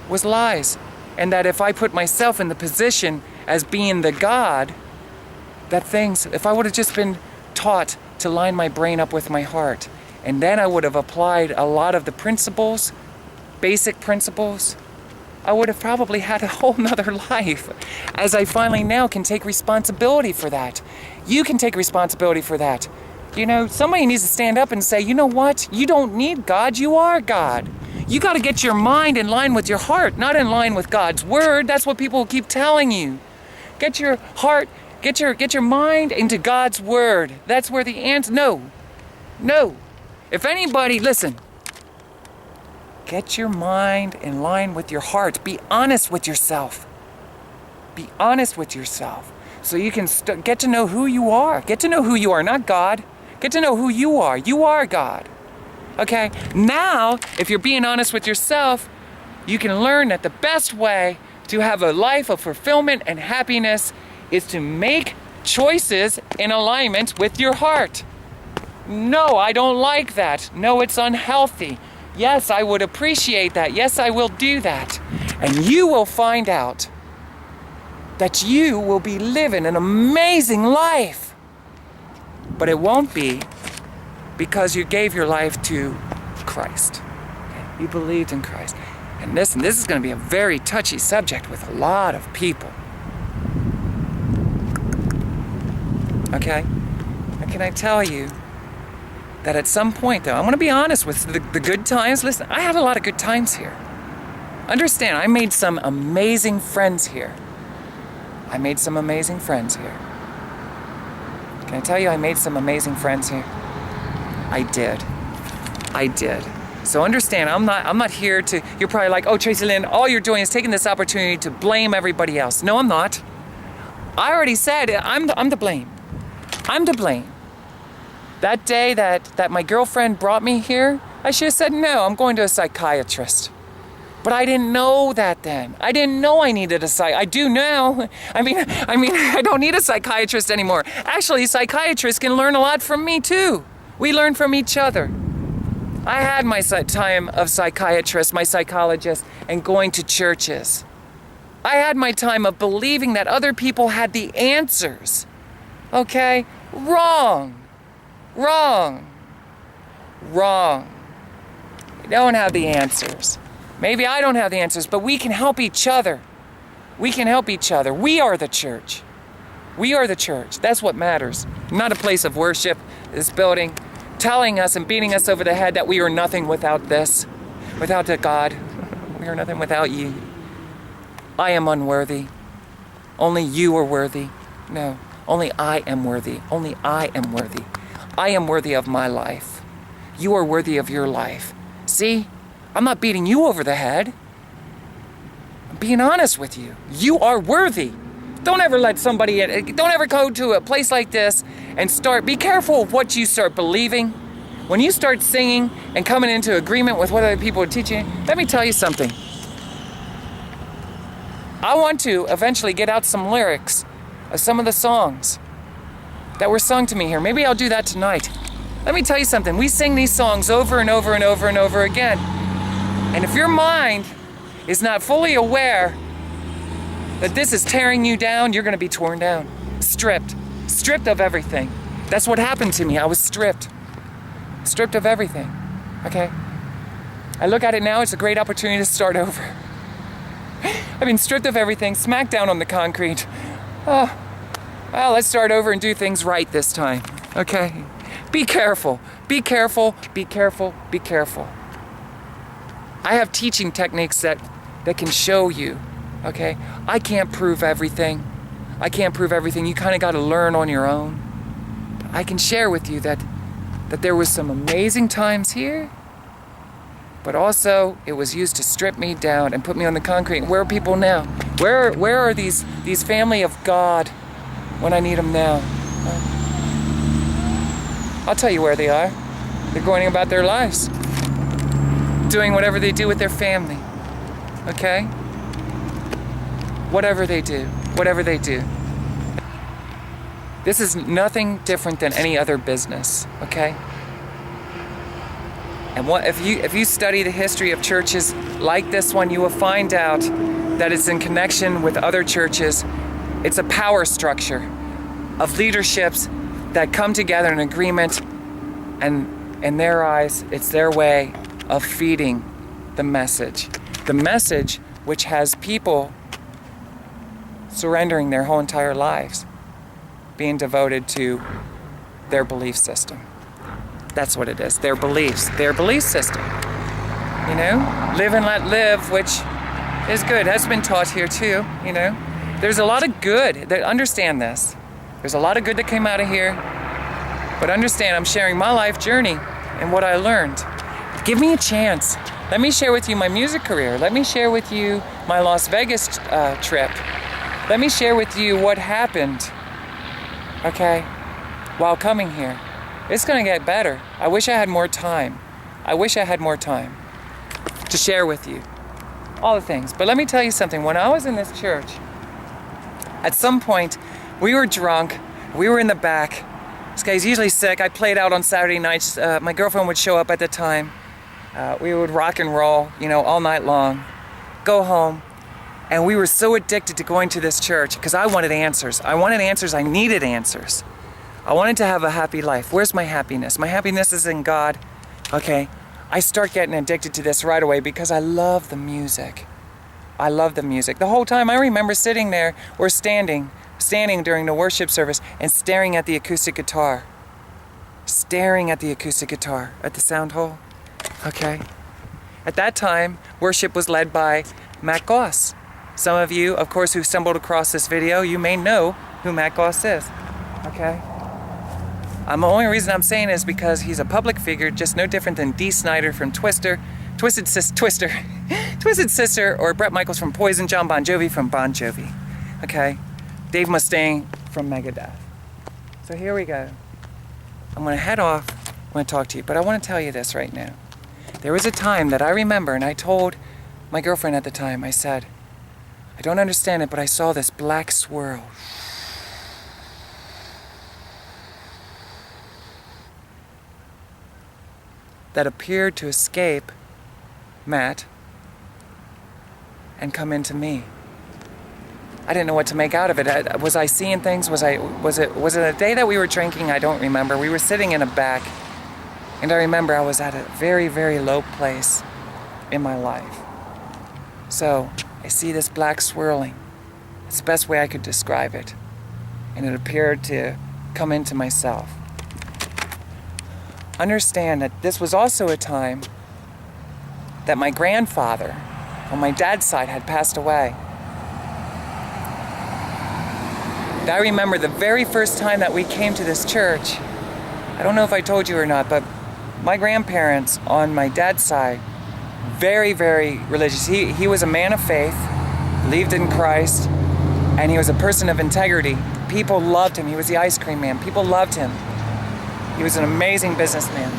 was lies, and that if I put myself in the position as being the God, that things, if I would have just been taught to line my brain up with my heart, and then I would have applied a lot of the principles, basic principles, I would have probably had a whole nother life, as I finally now can take responsibility for that. You can take responsibility for that. You know, somebody needs to stand up and say, you know what? You don't need God, you are God. You got to get your mind in line with your heart, not in line with God's word. That's what people keep telling you. Get your heart, get your mind into God's word. That's where the answer. No. If anybody, listen. Get your mind in line with your heart. Be honest with yourself. Be honest with yourself. So you can get to know who you are. Get to know who you are, not God. Get to know who you are. You are God. Okay? Now, if you're being honest with yourself, you can learn that the best way to have a life of fulfillment and happiness is to make choices in alignment with your heart. No, I don't like that. No, it's unhealthy. Yes, I would appreciate that. Yes, I will do that. And you will find out that you will be living an amazing life. But it won't be because you gave your life to Christ. You believed in Christ. And this is going to be a very touchy subject with a lot of people. Okay? And can I tell you that at some point, though, I'm going to be honest with the good times. Listen, I had a lot of good times here. Understand, I made some amazing friends here. Can I tell you I made some amazing friends here? I did. So understand, I'm not here to, you're probably like, oh, Tracilyn, all you're doing is taking this opportunity to blame everybody else. No, I'm not. I already said I'm to blame. I'm to blame. That day that my girlfriend brought me here, I should have said, no, I'm going to a psychiatrist. But I didn't know that then. I didn't know I needed a I do now. I mean, I don't need a psychiatrist anymore. Actually, psychiatrists can learn a lot from me too. We learn from each other. I had my time of psychiatrist, my psychologist, and going to churches. I had my time of believing that other people had the answers. Okay? Wrong. You don't have the answers. Maybe I don't have the answers, but we can help each other. We are the church. That's what matters. Not a place of worship, this building, telling us and beating us over the head that we are nothing without this, without the God. We are nothing without you. I am unworthy. Only you are worthy. No, only I am worthy. I am worthy of my life. You are worthy of your life. See? I'm not beating you over the head. I'm being honest with you. You are worthy. Don't ever don't ever go to a place like this and be careful of what you start believing, When you start singing and coming into agreement with what other people are teaching, let me tell you something. I want to eventually get out some lyrics of some of the songs that were sung to me here. Maybe I'll do that tonight. Let me tell you something. We sing these songs over and over and over and over again. And if your mind is not fully aware that this is tearing you down, you're going to be torn down. Stripped of everything. That's what happened to me. I was stripped of everything. Okay? I look at it now, it's a great opportunity to start over. I've been stripped of everything, smacked down on the concrete. Oh, well, let's start over and do things right this time. Okay? Be careful. Be careful. Be careful. Be careful. I have teaching techniques that can show you. Okay? I can't prove everything. You kind of got to learn on your own. I can share with you that there was some amazing times here, but also it was used to strip me down and put me on the concrete. Where are people now? Where are these family of God when I need them now? I'll tell you where they are. They're going about their lives, doing whatever they do with their family. Okay? Whatever they do. This is nothing different than any other business, okay? And if you study the history of churches like this one, you will find out that it's in connection with other churches. It's a power structure of leaderships that come together in agreement, and in their eyes, it's their way of feeding the message. The message which has people surrendering their whole entire lives, being devoted to their belief system. That's what it is, their beliefs, their belief system. You know, live and let live, which is good. That's been taught here too, you know. There's a lot of good, understand this. There's a lot of good that came out of here, but understand I'm sharing my life journey and what I learned. Give me a chance. Let me share with you my music career. Let me share with you my Las Vegas trip. Let me share with you what happened, okay, while coming here. It's gonna get better. I wish I had more time. To share with you all the things. But let me tell you something. When I was in this church, at some point, we were drunk. We were in the back. This guy's usually sick. I played out on Saturday nights. My girlfriend would show up at the time. We would rock and roll, you know, all night long. Go home. And we were so addicted to going to this church because I wanted answers. I needed answers. I wanted to have a happy life. Where's my happiness? My happiness is in God. Okay. I start getting addicted to this right away because I love the music. The whole time I remember sitting there or standing during the worship service and staring at the acoustic guitar. At the sound hole. Okay. At that time, worship was led by Matt Goss. Some of you, of course, who stumbled across this video, you may know who Matt Goss is. Okay? The only reason I'm saying is because he's a public figure, just no different than Dee Snider from Twisted Sister, or Bret Michaels from Poison, John Bon Jovi from Bon Jovi. Okay? Dave Mustaine from Megadeth. So here we go. I'm going to head off. I'm going to talk to you, but I want to tell you this right now. There was a time that I remember, and I told my girlfriend at the time, I said, I don't understand it, but I saw this black swirl. That appeared to escape Matt and come into me. I didn't know what to make out of it. Was I seeing things? Was it a day that we were drinking? I don't remember. We were sitting in a back, and I remember I was at a very, very low place in my life. So I see this black swirling. It's the best way I could describe it. And it appeared to come into myself. Understand that this was also a time that my grandfather on my dad's side had passed away. I remember the very first time that we came to this church. I don't know if I told you or not, but my grandparents on my dad's side, very, very religious. He was a man of faith, believed in Christ, and he was a person of integrity. People loved him. He was the ice cream man. People loved him. He was an amazing businessman.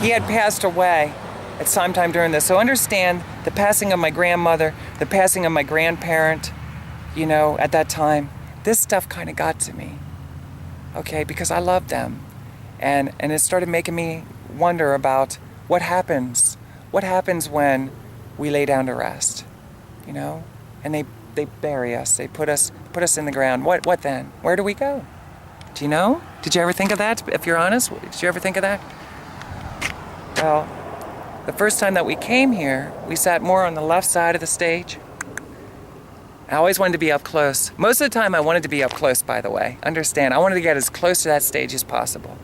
He had passed away at some time during this. So understand the passing of my grandmother, the passing of my grandparent, you know, at that time. This stuff kind of got to me, okay, because I loved them. And it started making me wonder about what happens when we lay down to rest, you know? And they bury us, they put us in the ground. What then? Where do we go? Do you know? Did you ever think of that? If you're honest, did you ever think of that? Well, the first time that we came here, we sat more on the left side of the stage. I always wanted to be up close. Most of the time I wanted to be up close, by the way. Understand, I wanted to get as close to that stage as possible.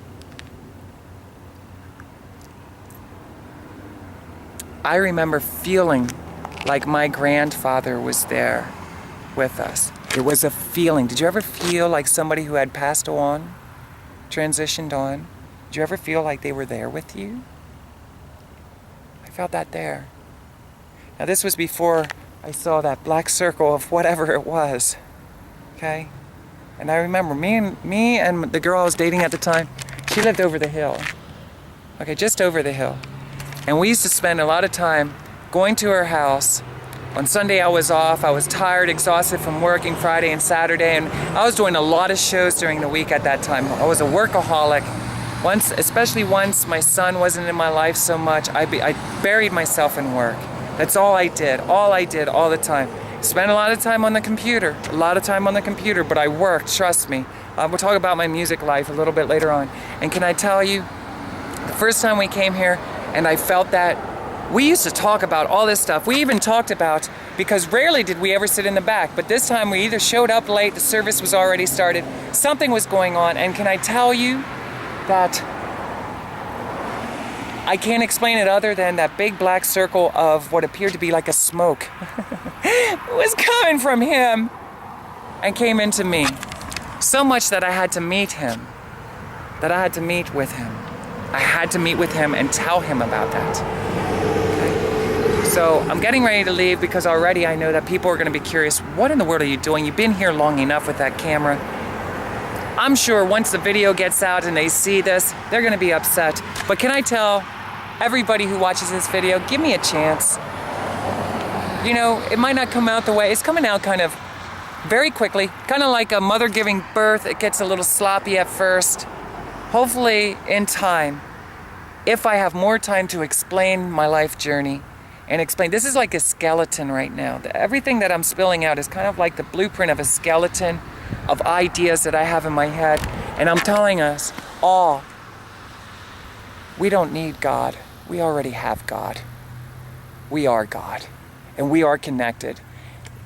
I remember feeling like my grandfather was there with us. It was a feeling. Did you ever feel like somebody who had passed on, transitioned on? Did you ever feel like they were there with you? I felt that there. Now this was before I saw that black circle of whatever it was, okay? And I remember me and the girl I was dating at the time, she lived over the hill, okay, just over the hill. And we used to spend a lot of time going to her house. On Sunday I was off, I was tired, exhausted from working Friday and Saturday, and I was doing a lot of shows during the week at that time. I was a workaholic. Especially once my son wasn't in my life so much, I buried myself in work. That's all I did all the time. Spent a lot of time on the computer, but I worked, trust me. We'll talk about my music life a little bit later on. And can I tell you, the first time we came here, and I felt that, we used to talk about all this stuff. We even talked about, because rarely did we ever sit in the back, but this time we either showed up late, the service was already started, something was going on, and can I tell you that I can't explain it other than that big black circle of what appeared to be like a smoke was coming from him and came into me. So much that I had to meet him, that I had to meet with him. I had to meet with him and tell him about that. Okay? So I'm getting ready to leave because already I know that people are going to be curious, what in the world are you doing? You've been here long enough with that camera. I'm sure once the video gets out and they see this, they're going to be upset. But can I tell everybody who watches this video, give me a chance. You know, it might not come out the way, it's coming out kind of very quickly, kind of like a mother giving birth. It gets a little sloppy at first. Hopefully in time, if I have more time to explain my life journey and explain, this is like a skeleton right now. Everything that I'm spilling out is kind of like the blueprint of a skeleton of ideas that I have in my head. And I'm telling us all, we don't need God. We already have God. We are God. And we are connected.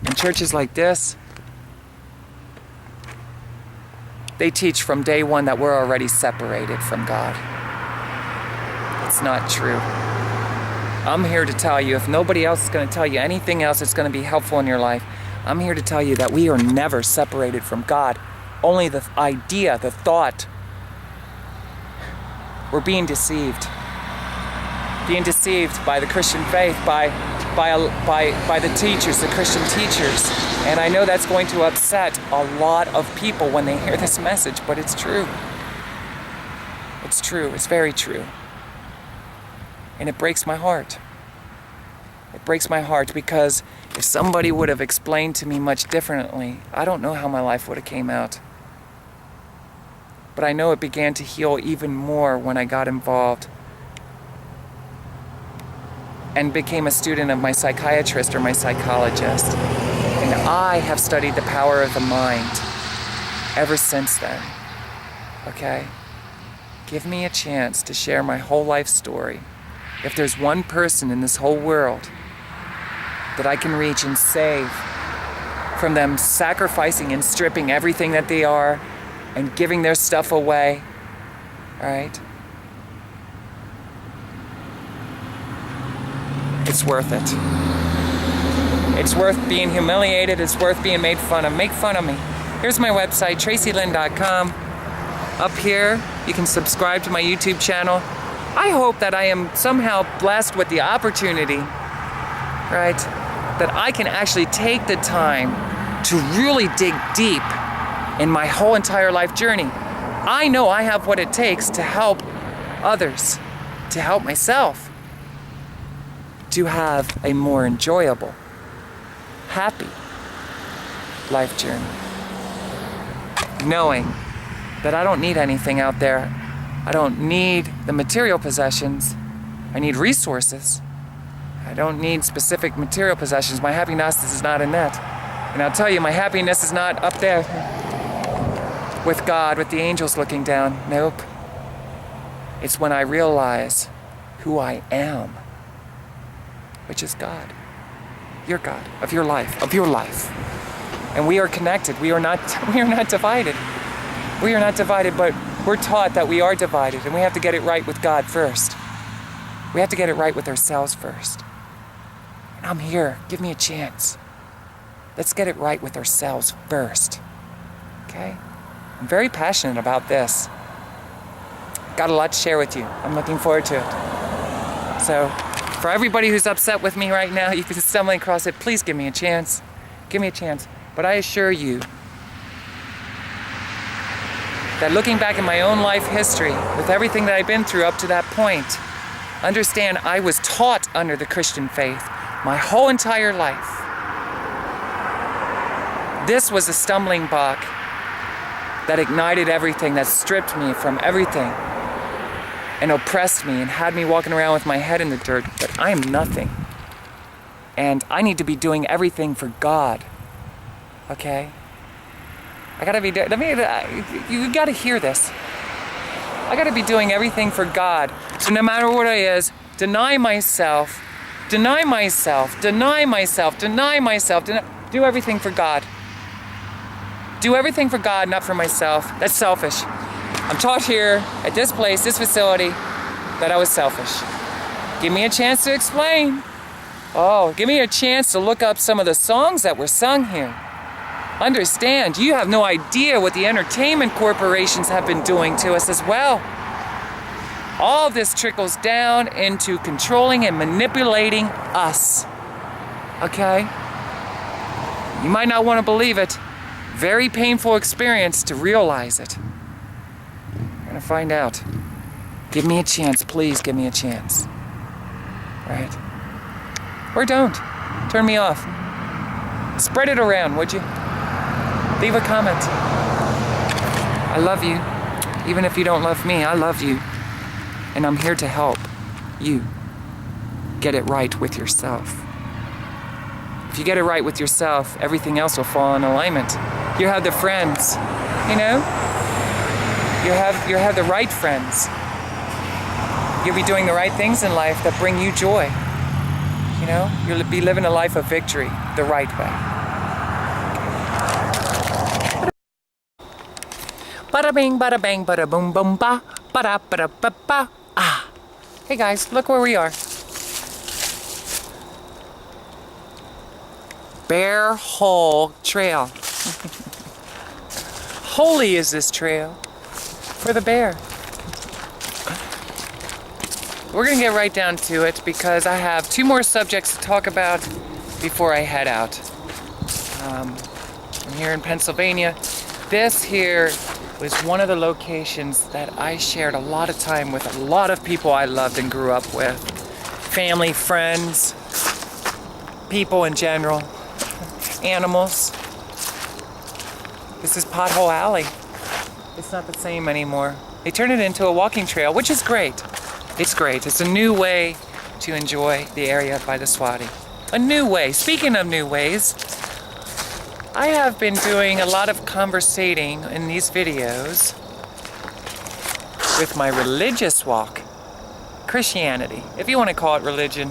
In churches like this, they teach from day one that we're already separated from God. It's not true. I'm here to tell you, if nobody else is going to tell you anything else that's going to be helpful in your life, I'm here to tell you that we are never separated from God. Only the idea, the thought. We're being deceived. Being deceived by the Christian faith, by the teachers, the Christian teachers. And I know that's going to upset a lot of people when they hear this message, but it's true. It's true. It's very true. And it breaks my heart. It breaks my heart because if somebody would have explained to me much differently, I don't know how my life would have came out. But I know it began to heal even more when I got involved and became a student of my psychiatrist or my psychologist. And I have studied the power of the mind ever since then. Okay? Give me a chance to share my whole life story. If there's one person in this whole world that I can reach and save from them sacrificing and stripping everything that they are and giving their stuff away, all right? It's worth it. It's worth being humiliated. It's worth being made fun of. Make fun of me. Here's my website, Tracilyn.com. Up here, you can subscribe to my YouTube channel. I hope that I am somehow blessed with the opportunity, right, that I can actually take the time to really dig deep in my whole entire life journey. I know I have what it takes to help others, to help myself to have a more enjoyable, happy life journey. Knowing that I don't need anything out there. I don't need the material possessions. I need resources. I don't need specific material possessions. My happiness is not in that. And I'll tell you, my happiness is not up there with God, with the angels looking down. Nope. It's when I realize who I am, which is God. Your God, of your life, of your life. And we are connected. We are not divided. We are not divided, but we're taught that we are divided, and we have to get it right with God first. We have to get it right with ourselves first. And I'm here. Give me a chance. Let's get it right with ourselves first. Okay? I'm very passionate about this. Got a lot to share with you. I'm looking forward to it. So, for everybody who's upset with me right now, you can stumbling across it, please give me a chance. Give me a chance. But I assure you that looking back in my own life history, with everything that I've been through up to that point, understand I was taught under the Christian faith my whole entire life. This was a stumbling block that ignited everything, that stripped me from everything and oppressed me and had me walking around with my head in the dirt. But I am nothing. And I need to be doing everything for God. Okay? I gotta be, you gotta hear this. I gotta be doing everything for God. So no matter what it is, deny myself, do everything for God. Do everything for God, not for myself. That's selfish. I'm taught here, at this place, this facility, that I was selfish. Give me a chance to explain. Oh, give me a chance to look up some of the songs that were sung here. Understand, you have no idea what the entertainment corporations have been doing to us as well. All of this trickles down into controlling and manipulating us. Okay? You might not want to believe it. Very painful experience to realize it. You're gonna find out. Give me a chance, please give me a chance. Right? Or don't. Turn me off. Spread it around, would you? Leave a comment. I love you. Even if you don't love me, I love you. And I'm here to help you get it right with yourself. If you get it right with yourself, everything else will fall in alignment. You have the friends, you know? You have the right friends. You'll be doing the right things in life that bring you joy. You know? You'll be living a life of victory the right way. Bada bing, bada bang, bada boom, boom, ba, bada, bada, ba, ba, ah. Hey guys, look where we are. Bear Hole Trail. Holy is this trail for the bear. We're gonna get right down to it because I have 2 more subjects to talk about before I head out. I'm here in Pennsylvania. This here was one of the locations that I shared a lot of time with a lot of people I loved and grew up with. Family, friends, people in general, animals. This is Pothole Alley. It's not the same anymore. They turned it into a walking trail, which is great. It's great. It's a new way to enjoy the area by the Swati. A new way. Speaking of new ways, I have been doing a lot of conversating in these videos with my religious walk. Christianity, if you want to call it religion.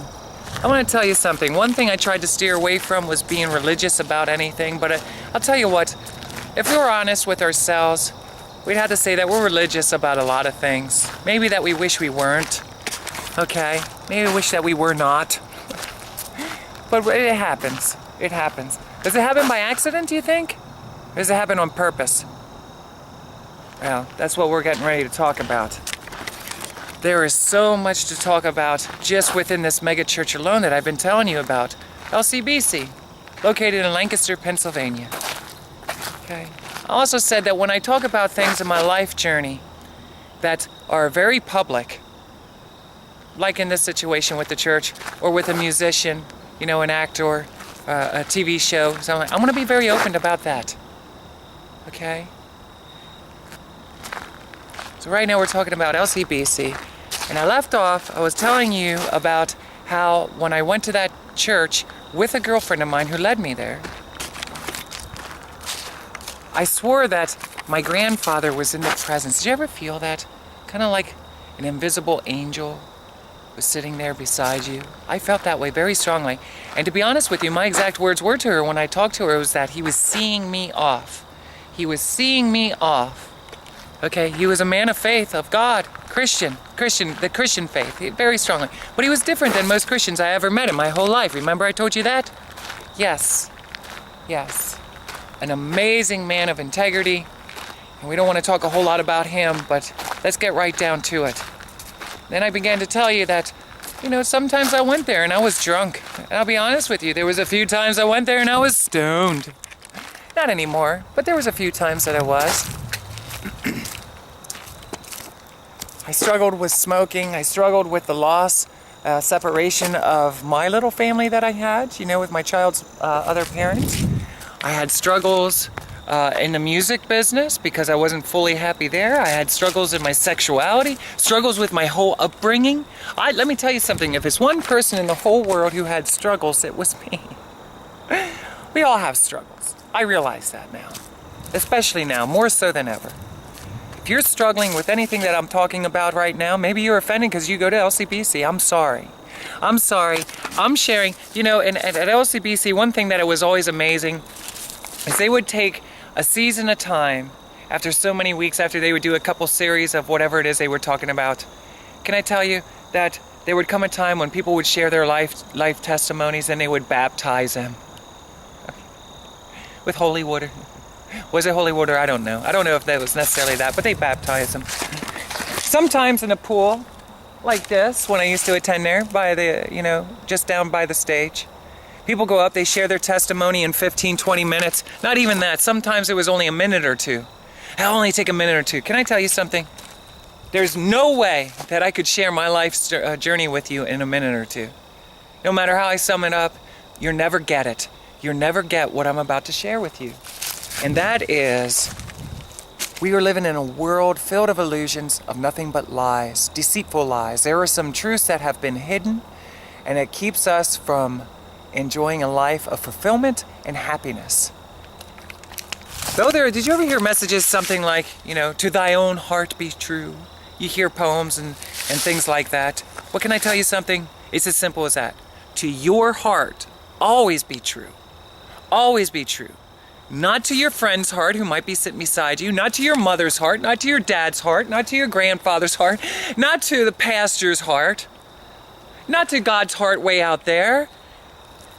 I want to tell you something. One thing I tried to steer away from was being religious about anything, but I'll tell you what, if we were honest with ourselves, we'd have to say that we're religious about a lot of things. Maybe that we wish we weren't, okay? Maybe we wish that we were not. But it happens. It happens. Does it happen by accident, do you think? Or does it happen on purpose? Well, that's what we're getting ready to talk about. There is so much to talk about just within this mega church alone that I've been telling you about. LCBC, located in Lancaster, Pennsylvania. Okay. I also said that when I talk about things in my life journey that are very public, like in this situation with the church or with a musician, you know, an actor, a TV show. So I'm going to be very open about that. Okay? So right now we're talking about LCBC. And I left off, I was telling you about how when I went to that church with a girlfriend of mine who led me there, I swore that my grandfather was in the presence. Did you ever feel that? Kind of like an invisible angel was sitting there beside you. I felt that way very strongly. And to be honest with you, my exact words were to her when I talked to her was that he was seeing me off. He was seeing me off. Okay, he was a man of faith, of God, Christian, the Christian faith, very strongly. But he was different than most Christians I ever met in my whole life. Remember I told you that? Yes. An amazing man of integrity. And we don't want to talk a whole lot about him, but let's get right down to it. Then I began to tell you that, you know, sometimes I went there and I was drunk. And I'll be honest with you, there was a few times I went there and I was stoned. Not anymore, but there was a few times that I was. I struggled with smoking. I struggled with the loss, separation of my little family that I had, you know, with my child's other parents. I had struggles in the music business because I wasn't fully happy there. I had struggles in my sexuality, struggles with my whole upbringing. Let me tell you something. If it's one person in the whole world who had struggles, it was me. We all have struggles. I realize that now, especially now, more so than ever. If you're struggling with anything that I'm talking about right now, maybe you're offended because you go to LCBC. I'm sorry. I'm sharing, you know, and at LCBC, one thing that it was always amazing is they would take a season of time after so many weeks, after they would do a couple series of whatever it is they were talking about. Can I tell you that there would come a time when people would share their life testimonies and they would baptize them with holy water. Was it holy water? I don't know. I don't know if that was necessarily that, but they baptized them. Sometimes in a pool like this, when I used to attend there, by the, you know, just down by the stage. People go up, they share their testimony in 15, 20 minutes. Not even that. Sometimes it was only a minute or two. It'll only take a minute or two. Can I tell you something? There's no way that I could share my life's journey with you in a minute or two. No matter how I sum it up, you'll never get it. You'll never get what I'm about to share with you. And that is, we are living in a world filled of illusions, of nothing but lies, deceitful lies. There are some truths that have been hidden, and it keeps us from enjoying a life of fulfillment and happiness. Did you ever hear messages something like, you know, to thy own heart be true? You hear poems and things like that. What can I tell you something? It's as simple as that. To your heart, always be true. Always be true. Not to your friend's heart who might be sitting beside you, not to your mother's heart, not to your dad's heart, not to your grandfather's heart, not to the pastor's heart, not to God's heart way out there.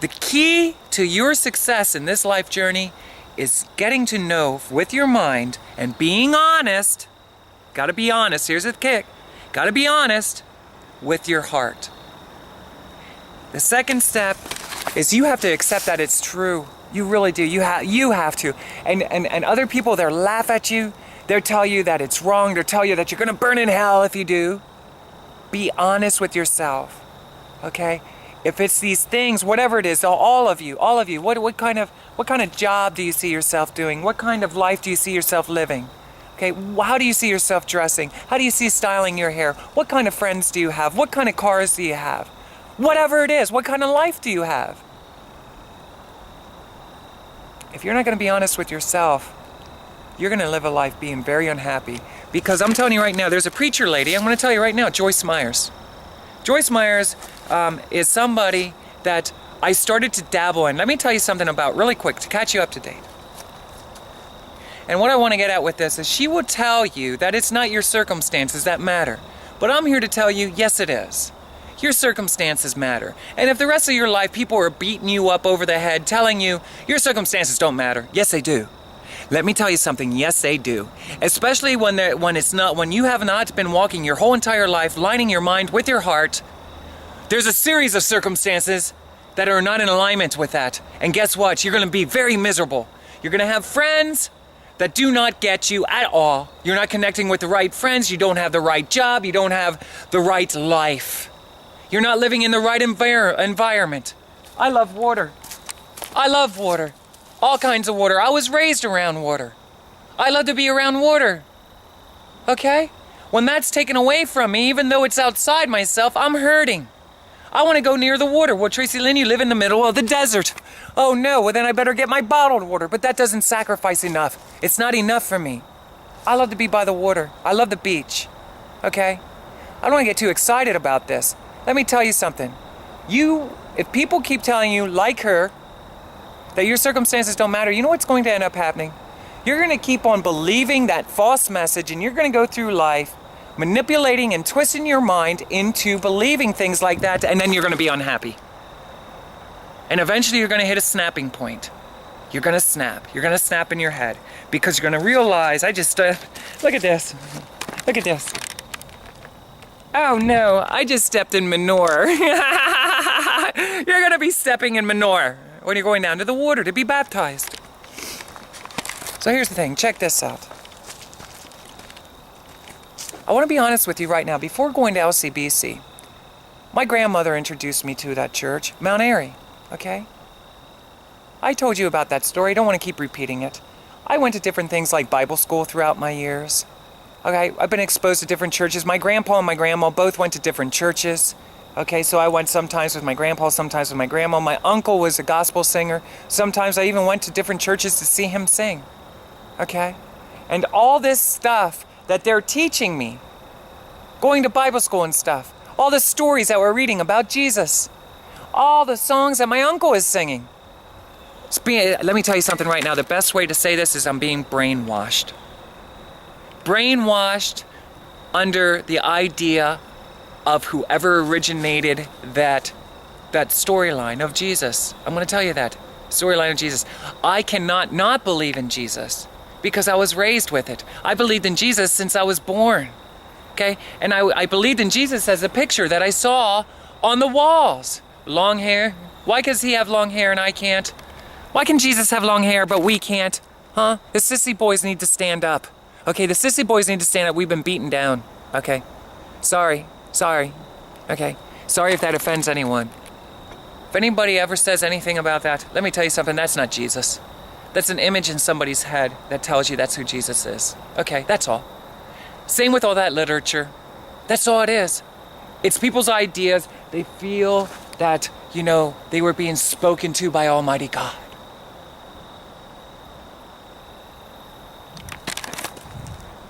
The key to your success in this life journey is getting to know with your mind and being honest. Gotta be honest, here's the kick. Gotta be honest with your heart. The second step is you have to accept that it's true. You really do. You have to. And other people, they'll laugh at you. They'll tell you that it's wrong. They'll tell you that you're gonna burn in hell if you do. Be honest with yourself. Okay? If it's these things, whatever it is, all of you, what kind of job do you see yourself doing? What kind of life do you see yourself living? Okay, how do you see yourself dressing? How do you see styling your hair? What kind of friends do you have? What kind of cars do you have? Whatever it is, what kind of life do you have? If you're not going to be honest with yourself, you're going to live a life being very unhappy. Because I'm telling you right now, there's a preacher lady, I'm going to tell you right now, Joyce Myers. Joyce Myers is somebody that I started to dabble in. Let me tell you something about really quick to catch you up to date. And what I want to get at with this is she will tell you that it's not your circumstances that matter. But I'm here to tell you, yes it is. Your circumstances matter. And if the rest of your life people are beating you up over the head, telling you your circumstances don't matter, yes they do. Let me tell you something, yes they do. Especially when you have not been walking your whole entire life, lining your mind with your heart. There's a series of circumstances that are not in alignment with that. And guess what? You're going to be very miserable. You're going to have friends that do not get you at all. You're not connecting with the right friends. You don't have the right job. You don't have the right life. You're not living in the right environment. I love water. I love water. All kinds of water. I was raised around water. I love to be around water. Okay? When that's taken away from me, even though it's outside myself, I'm hurting. I want to go near the water. Well, Tracilyn, you live in the middle of the desert. Oh no, well then I better get my bottled water. But that doesn't sacrifice enough. It's not enough for me. I love to be by the water. I love the beach. Okay? I don't want to get too excited about this. Let me tell you something. If people keep telling you, like her, that your circumstances don't matter, you know what's going to end up happening? You're going to keep on believing that false message, and you're going to go through life manipulating and twisting your mind into believing things like that, and then you're going to be unhappy. And eventually you're going to hit a snapping point. You're going to snap. You're going to snap in your head because you're going to realize, look at this. Look at this. Oh no, I just stepped in manure. You're going to be stepping in manure when you're going down to the water to be baptized. So here's the thing, check this out. I want to be honest with you right now. Before going to LCBC, my grandmother introduced me to that church, Mount Airy, okay? I told you about that story. I don't want to keep repeating it. I went to different things like Bible school throughout my years. Okay, I've been exposed to different churches. My grandpa and my grandma both went to different churches. Okay, so I went sometimes with my grandpa, sometimes with my grandma. My uncle was a gospel singer. Sometimes I even went to different churches to see him sing. Okay? And all this stuff that they're teaching me, going to Bible school and stuff, all the stories that we're reading about Jesus, all the songs that my uncle is singing. Let me tell you something right now. The best way to say this is I'm being brainwashed. Brainwashed under the idea of whoever originated that storyline of Jesus. I'm going to tell you that. Storyline of Jesus. I cannot not believe in Jesus because I was raised with it. I believed in Jesus since I was born. Okay? And I believed in Jesus as a picture that I saw on the walls. Long hair. Why does he have long hair and I can't? Why can Jesus have long hair but we can't? Huh? The sissy boys need to stand up. Okay, the sissy boys need to stand up. We've been beaten down. Okay? Sorry. Okay? Sorry if that offends anyone. If anybody ever says anything about that, let me tell you something. That's not Jesus. That's an image in somebody's head that tells you that's who Jesus is. Okay, that's all. Same with all that literature. That's all it is. It's people's ideas. They feel that, they were being spoken to by Almighty God.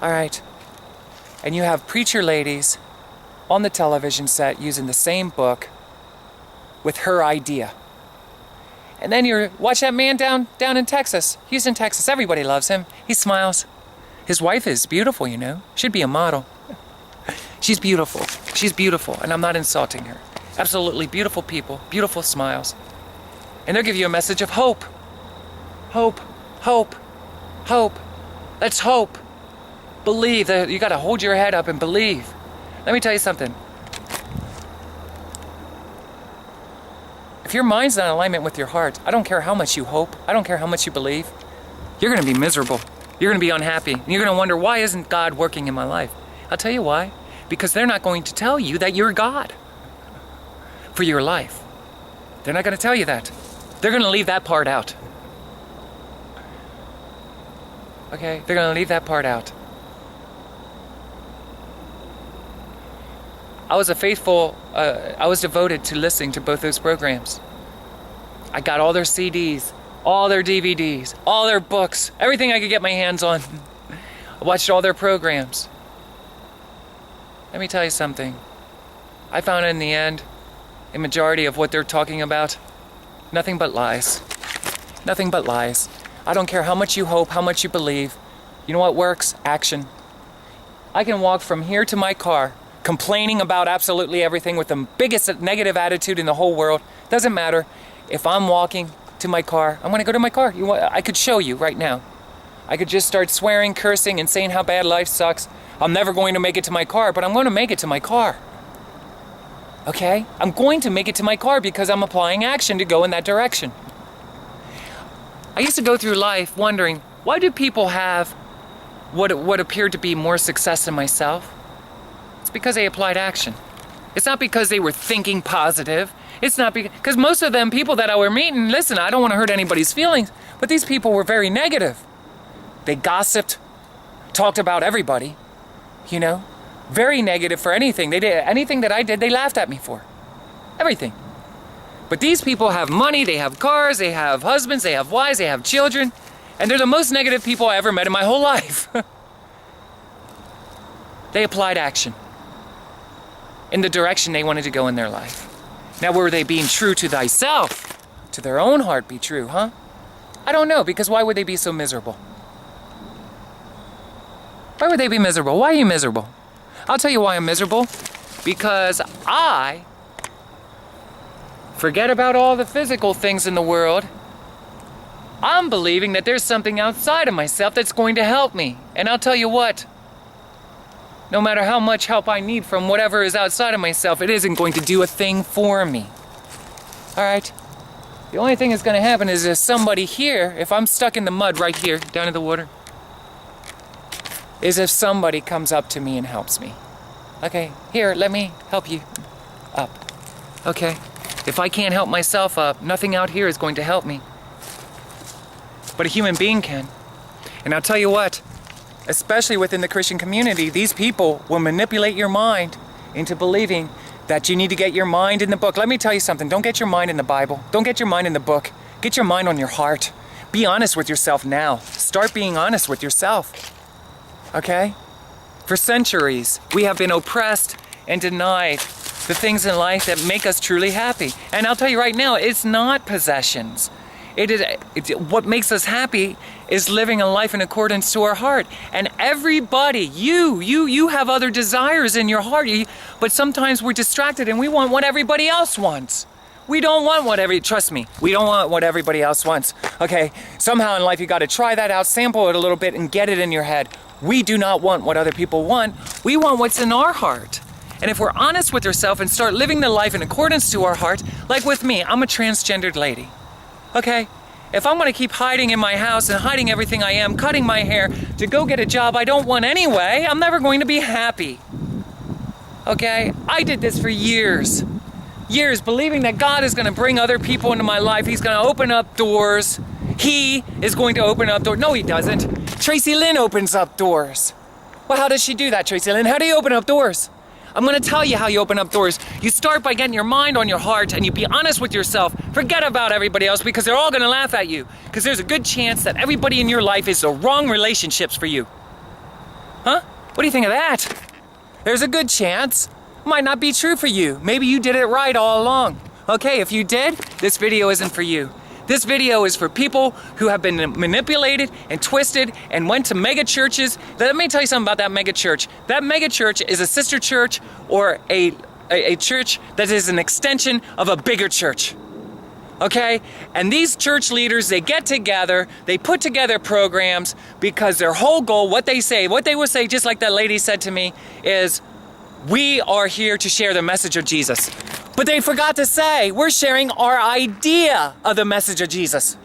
All right. And you have preacher ladies on the television set using the same book with her idea. And then watch that man down in Texas, Houston, Texas. Everybody loves him. He smiles. His wife is beautiful, Should be a model. She's beautiful. She's beautiful, and I'm not insulting her. Absolutely beautiful people, beautiful smiles. And they'll give you a message of hope. Hope, hope, hope. Let's hope. Believe. You got to hold your head up and believe. Let me tell you something. If your mind's not in alignment with your heart, I don't care how much you hope, I don't care how much you believe, you're going to be miserable. You're going to be unhappy. And you're going to wonder, why isn't God working in my life? I'll tell you why. Because they're not going to tell you that you're God for your life. They're not going to tell you that. They're going to leave that part out. Okay? They're going to leave that part out. I was devoted to listening to both those programs. I got all their CDs, all their DVDs, all their books, everything I could get my hands on. I watched all their programs. Let me tell you something. I found in the end, a majority of what they're talking about, nothing but lies. Nothing but lies. I don't care how much you hope, how much you believe. You know what works? Action. I can walk from here to my car complaining about absolutely everything with the biggest negative attitude in the whole world. Doesn't matter. If I'm walking to my car, I'm going to go to my car. I could show you right now. I could just start swearing, cursing, and saying how bad life sucks. I'm never going to make it to my car, but I'm going to make it to my car. Okay? I'm going to make it to my car because I'm applying action to go in that direction. I used to go through life wondering, why do people have what appeared to be more success than myself? It's because they applied action. It's not because they were thinking positive. It's not because most of them people that I were meeting, listen, I don't want to hurt anybody's feelings, but these people were very negative. They gossiped, talked about everybody, you know, very negative for anything. They did anything that I did, they laughed at me for. Everything. But these people have money, they have cars, they have husbands, they have wives, they have children, and they're the most negative people I ever met in my whole life. They applied action in the direction they wanted to go in their life. Now, were they being true to thyself? To their own heart be true, huh? I don't know, because why would they be so miserable? Why would they be miserable? Why are you miserable? I'll tell you why I'm miserable. Because I forget about all the physical things in the world. I'm believing that there's something outside of myself that's going to help me. And I'll tell you what, no matter how much help I need from whatever is outside of myself, it isn't going to do a thing for me. All right? The only thing that's going to happen is if somebody here, if I'm stuck in the mud right here, down in the water, is if somebody comes up to me and helps me. Okay, here, let me help you up. Okay? If I can't help myself up, nothing out here is going to help me. But a human being can. And I'll tell you what, especially within the Christian community, these people will manipulate your mind into believing that you need to get your mind in the book. Let me tell you something. Don't get your mind in the Bible. Don't get your mind in the book. Get your mind on your heart. Be honest with yourself now. Start being honest with yourself. Okay? For centuries, we have been oppressed and denied the things in life that make us truly happy. And I'll tell you right now, it's not possessions. What makes us happy is living a life in accordance to our heart. And everybody, you have other desires in your heart, but sometimes we're distracted and we want what everybody else wants. We don't want trust me, we don't want what everybody else wants. Okay, somehow in life you gotta try that out, sample it a little bit and get it in your head. We do not want what other people want. We want what's in our heart. And if we're honest with ourselves and start living the life in accordance to our heart, like with me, I'm a transgendered lady. Okay? If I'm gonna keep hiding in my house and hiding everything I am, cutting my hair to go get a job I don't want anyway, I'm never going to be happy. Okay? I did this for years. Years, believing that God is gonna bring other people into my life. He's gonna open up doors. He is going to open up doors. No, he doesn't. Tracilyn opens up doors. Well, how does she do that, Tracilyn? How do you open up doors? I'm gonna tell you how you open up doors. You start by getting your mind on your heart and you be honest with yourself. Forget about everybody else because they're all gonna laugh at you. Because there's a good chance that everybody in your life is the wrong relationships for you. Huh? What do you think of that? There's a good chance. Might not be true for you. Maybe you did it right all along. Okay, if you did, this video isn't for you. This video is for people who have been manipulated and twisted and went to mega churches. Let me tell you something about that mega church. That mega church is a sister church or a church that is an extension of a bigger church. Okay? And these church leaders, they get together, they put together programs because their whole goal, what they will say, just like that lady said to me, is we are here to share the message of Jesus. But they forgot to say, we're sharing our idea of the message of Jesus.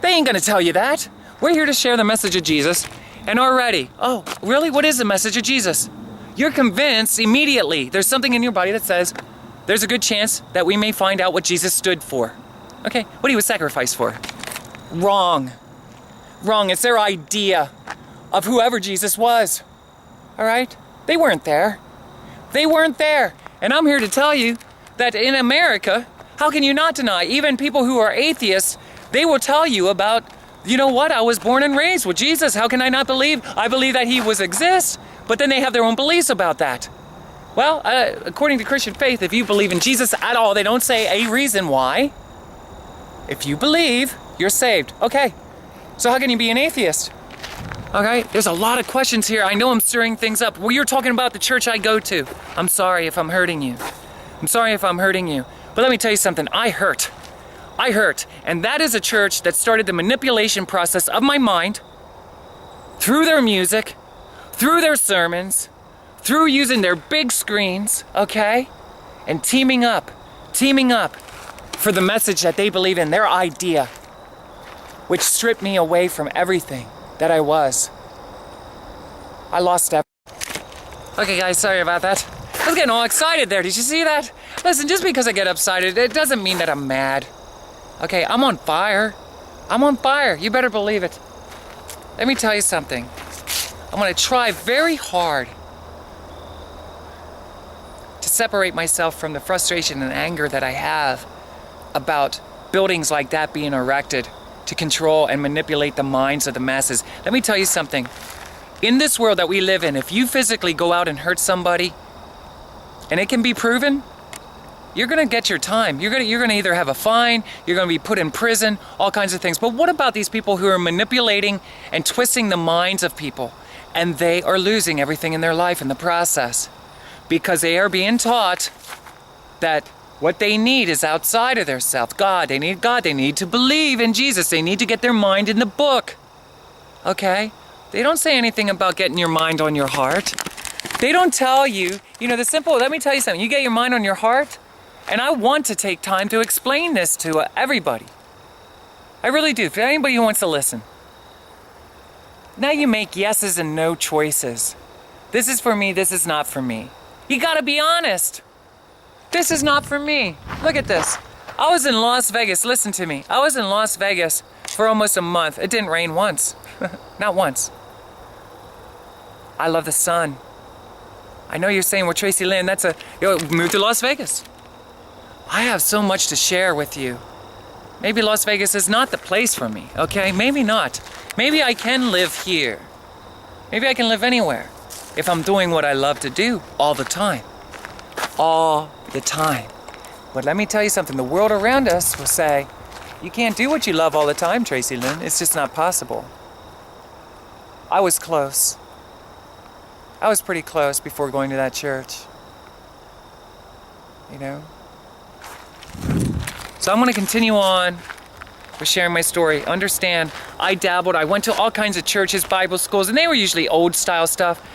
They ain't gonna tell you that. We're here to share the message of Jesus, and already, oh, really? What is the message of Jesus? You're convinced immediately. There's something in your body that says, there's a good chance that we may find out what Jesus stood for. Okay, what he was sacrificed for. Wrong. Wrong, it's their idea of whoever Jesus was. All right? They weren't there. They weren't there. And I'm here to tell you that in America, how can you not deny? Even people who are atheists, they will tell you about, you know what, I was born and raised with Jesus. How can I not believe? I believe that he exists, but then they have their own beliefs about that. Well, according to Christian faith, if you believe in Jesus at all, they don't say a reason why. If you believe, you're saved. Okay, so how can you be an atheist? Okay, there's a lot of questions here. I know I'm stirring things up. Well, you're talking about the church I go to. I'm sorry if I'm hurting you. I'm sorry if I'm hurting you. But let me tell you something. I hurt. And that is a church that started the manipulation process of my mind through their music, through their sermons, through using their big screens, okay? And teaming up for the message that they believe in, their idea, which stripped me away from everything that I was. I lost everything. Okay guys, sorry about that. I was getting all excited there. Did you see that? Listen, just because I get excited, it doesn't mean that I'm mad. Okay, I'm on fire. I'm on fire. You better believe it. Let me tell you something. I'm going to try very hard to separate myself from the frustration and anger that I have about buildings like that being erected to control and manipulate the minds of the masses. Let me tell you something. In this world that we live in, if you physically go out and hurt somebody, and it can be proven, you're gonna get your time. You're gonna either have a fine, you're gonna be put in prison, all kinds of things. But what about these people who are manipulating and twisting the minds of people, and they are losing everything in their life in the process because they are being taught that what they need is outside of their self. God, they need to believe in Jesus. They need to get their mind in the book. Okay? They don't say anything about getting your mind on your heart. They don't tell you, let me tell you something. You get your mind on your heart, and I want to take time to explain this to everybody. I really do, for anybody who wants to listen. Now you make yeses and no choices. This is for me, this is not for me. You gotta be honest. This is not for me. Look at this. I was in Las Vegas, listen to me. I was in Las Vegas for almost a month. It didn't rain once. Not once. I love the sun. I know you're saying, well, Tracilyn, move to Las Vegas. I have so much to share with you. Maybe Las Vegas is not the place for me, okay? Maybe not. Maybe I can live here. Maybe I can live anywhere if I'm doing what I love to do all the time. All the time. But let me tell you something. The world around us will say, you can't do what you love all the time, Tracilyn. It's just not possible. I was close. I was pretty close before going to that church. So I'm going to continue on with sharing my story. Understand, I dabbled. I went to all kinds of churches, Bible schools, and they were usually old style stuff.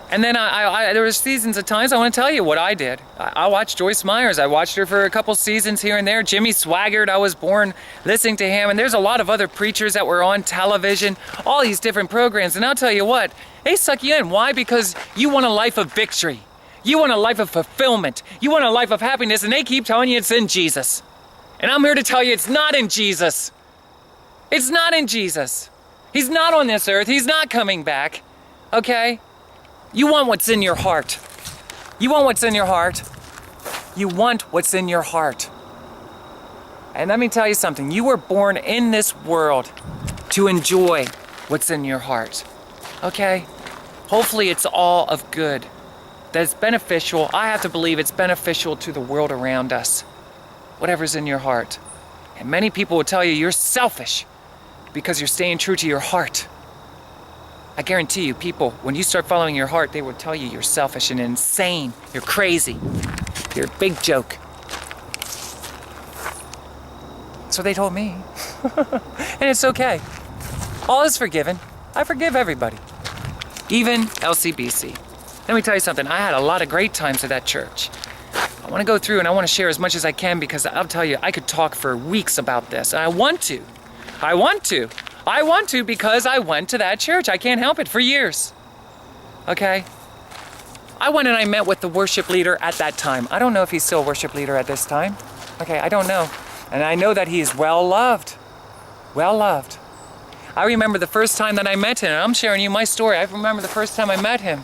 And then there were seasons of times I want to tell you what I did. I watched Joyce Myers. I watched her for a couple seasons here and there. Jimmy Swaggart, I was born listening to him. And there's a lot of other preachers that were on television, all these different programs. And I'll tell you what, they suck you in. Why? Because you want a life of victory. You want a life of fulfillment. You want a life of happiness. And they keep telling you it's in Jesus. And I'm here to tell you it's not in Jesus. It's not in Jesus. He's not on this earth. He's not coming back. Okay? You want what's in your heart. You want what's in your heart. You want what's in your heart. And let me tell you something. You were born in this world to enjoy what's in your heart. Okay? Hopefully it's all of good. That it's beneficial. I have to believe it's beneficial to the world around us. Whatever's in your heart. And many people will tell you you're selfish because you're staying true to your heart. I guarantee you, people, when you start following your heart, they will tell you you're selfish and insane. You're crazy. You're a big joke. That's what they told me. And it's okay. All is forgiven. I forgive everybody. Even LCBC. Let me tell you something. I had a lot of great times at that church. I want to go through and I want to share as much as I can because I'll tell you, I could talk for weeks about this. And I want to. I want to because I went to that church. I can't help it for years. Okay? I went and I met with the worship leader at that time. I don't know if he's still a worship leader at this time. Okay, I don't know. And I know that he is well loved. Well loved. I remember the first time that I met him, and I'm sharing you my story. I remember the first time I met him.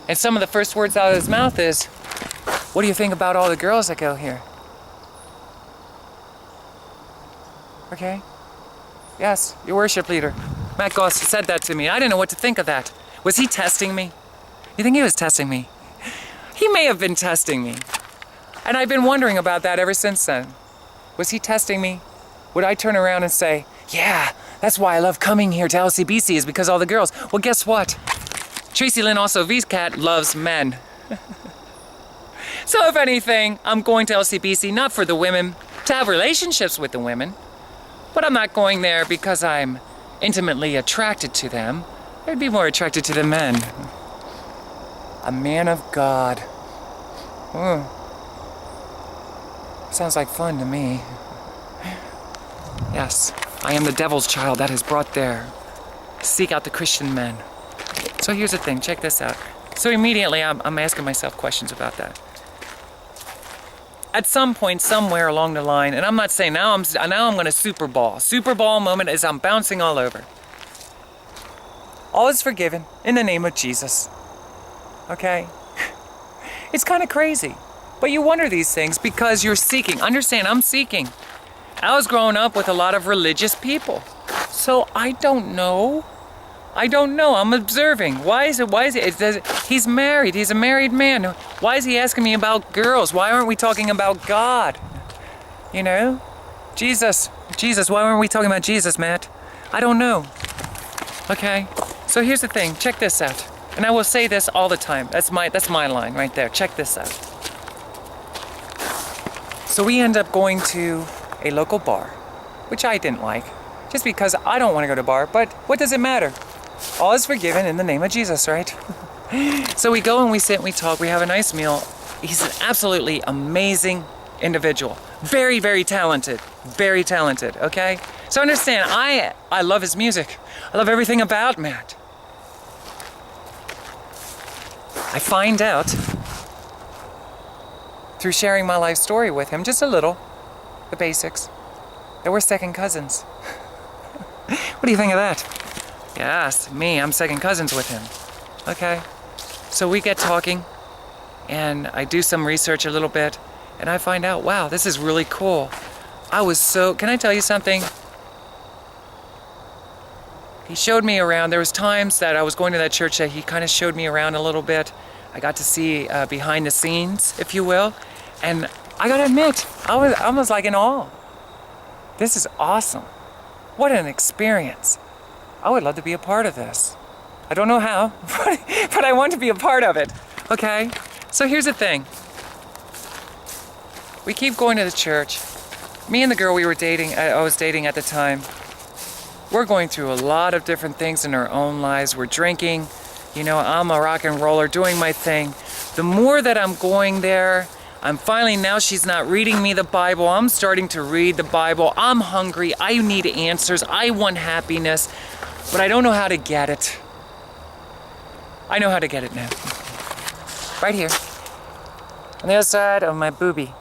And some of the first words out of his mouth is, "What do you think about all the girls that go here?" Okay? Yes, your worship leader. Matt Goss said that to me. I didn't know what to think of that. Was he testing me? You think he was testing me? He may have been testing me. And I've been wondering about that ever since then. Was he testing me? Would I turn around and say, yeah, that's why I love coming here to LCBC is because all the girls. Well, guess what? Tracilyn also VCAT loves men. So if anything, I'm going to LCBC not for the women, to have relationships with the women. But I'm not going there because I'm intimately attracted to them. I'd be more attracted to the men. A man of God. Sounds like fun to me. Yes, I am the devil's child that is brought there. Seek out the Christian men. So here's the thing, check this out. So immediately I'm asking myself questions about that. At some point, somewhere along the line, and I'm not saying now I'm going to Super Bowl moment as I'm bouncing all over. All is forgiven in the name of Jesus. Okay? It's kind of crazy. But you wonder these things because you're seeking. Understand, I'm seeking. I was growing up with a lot of religious people. So I don't know. I'm observing. Why is it? He's married. He's a married man. Why is he asking me about girls? Why aren't we talking about God? You know? Jesus, why aren't we talking about Jesus, Matt? I don't know. Okay? So here's the thing. Check this out. And I will say this all the time. That's my line right there. Check this out. So we end up going to a local bar, which I didn't like, just because I don't want to go to a bar, but what does it matter? All is forgiven in the name of Jesus, right? So we go and we sit and we talk, we have a nice meal. He's an absolutely amazing individual. Very, very talented, okay? So understand, I love his music. I love everything about Matt. I find out through sharing my life story with him, just a little, the basics, that we're second cousins. What do you think of that? Yes, I'm second cousins with him. Okay, so we get talking, and I do some research a little bit, and I find out, wow, this is really cool. Can I tell you something? He showed me around. There was times that I was going to that church that he kind of showed me around a little bit. I got to see behind the scenes, if you will, and I gotta admit, I was like in awe. This is awesome. What an experience. I would love to be a part of this. I don't know how, but I want to be a part of it. Okay? So here's the thing. We keep going to the church. Me and the girl I was dating at the time, we're going through a lot of different things in our own lives. We're drinking. You know, I'm a rock and roller doing my thing. The more that I'm going there, I'm finally, now she's not reading me the Bible. I'm starting to read the Bible. I'm hungry. I need answers. I want happiness. But I don't know how to get it. I know how to get it now. Right here. On the other side of my boobie.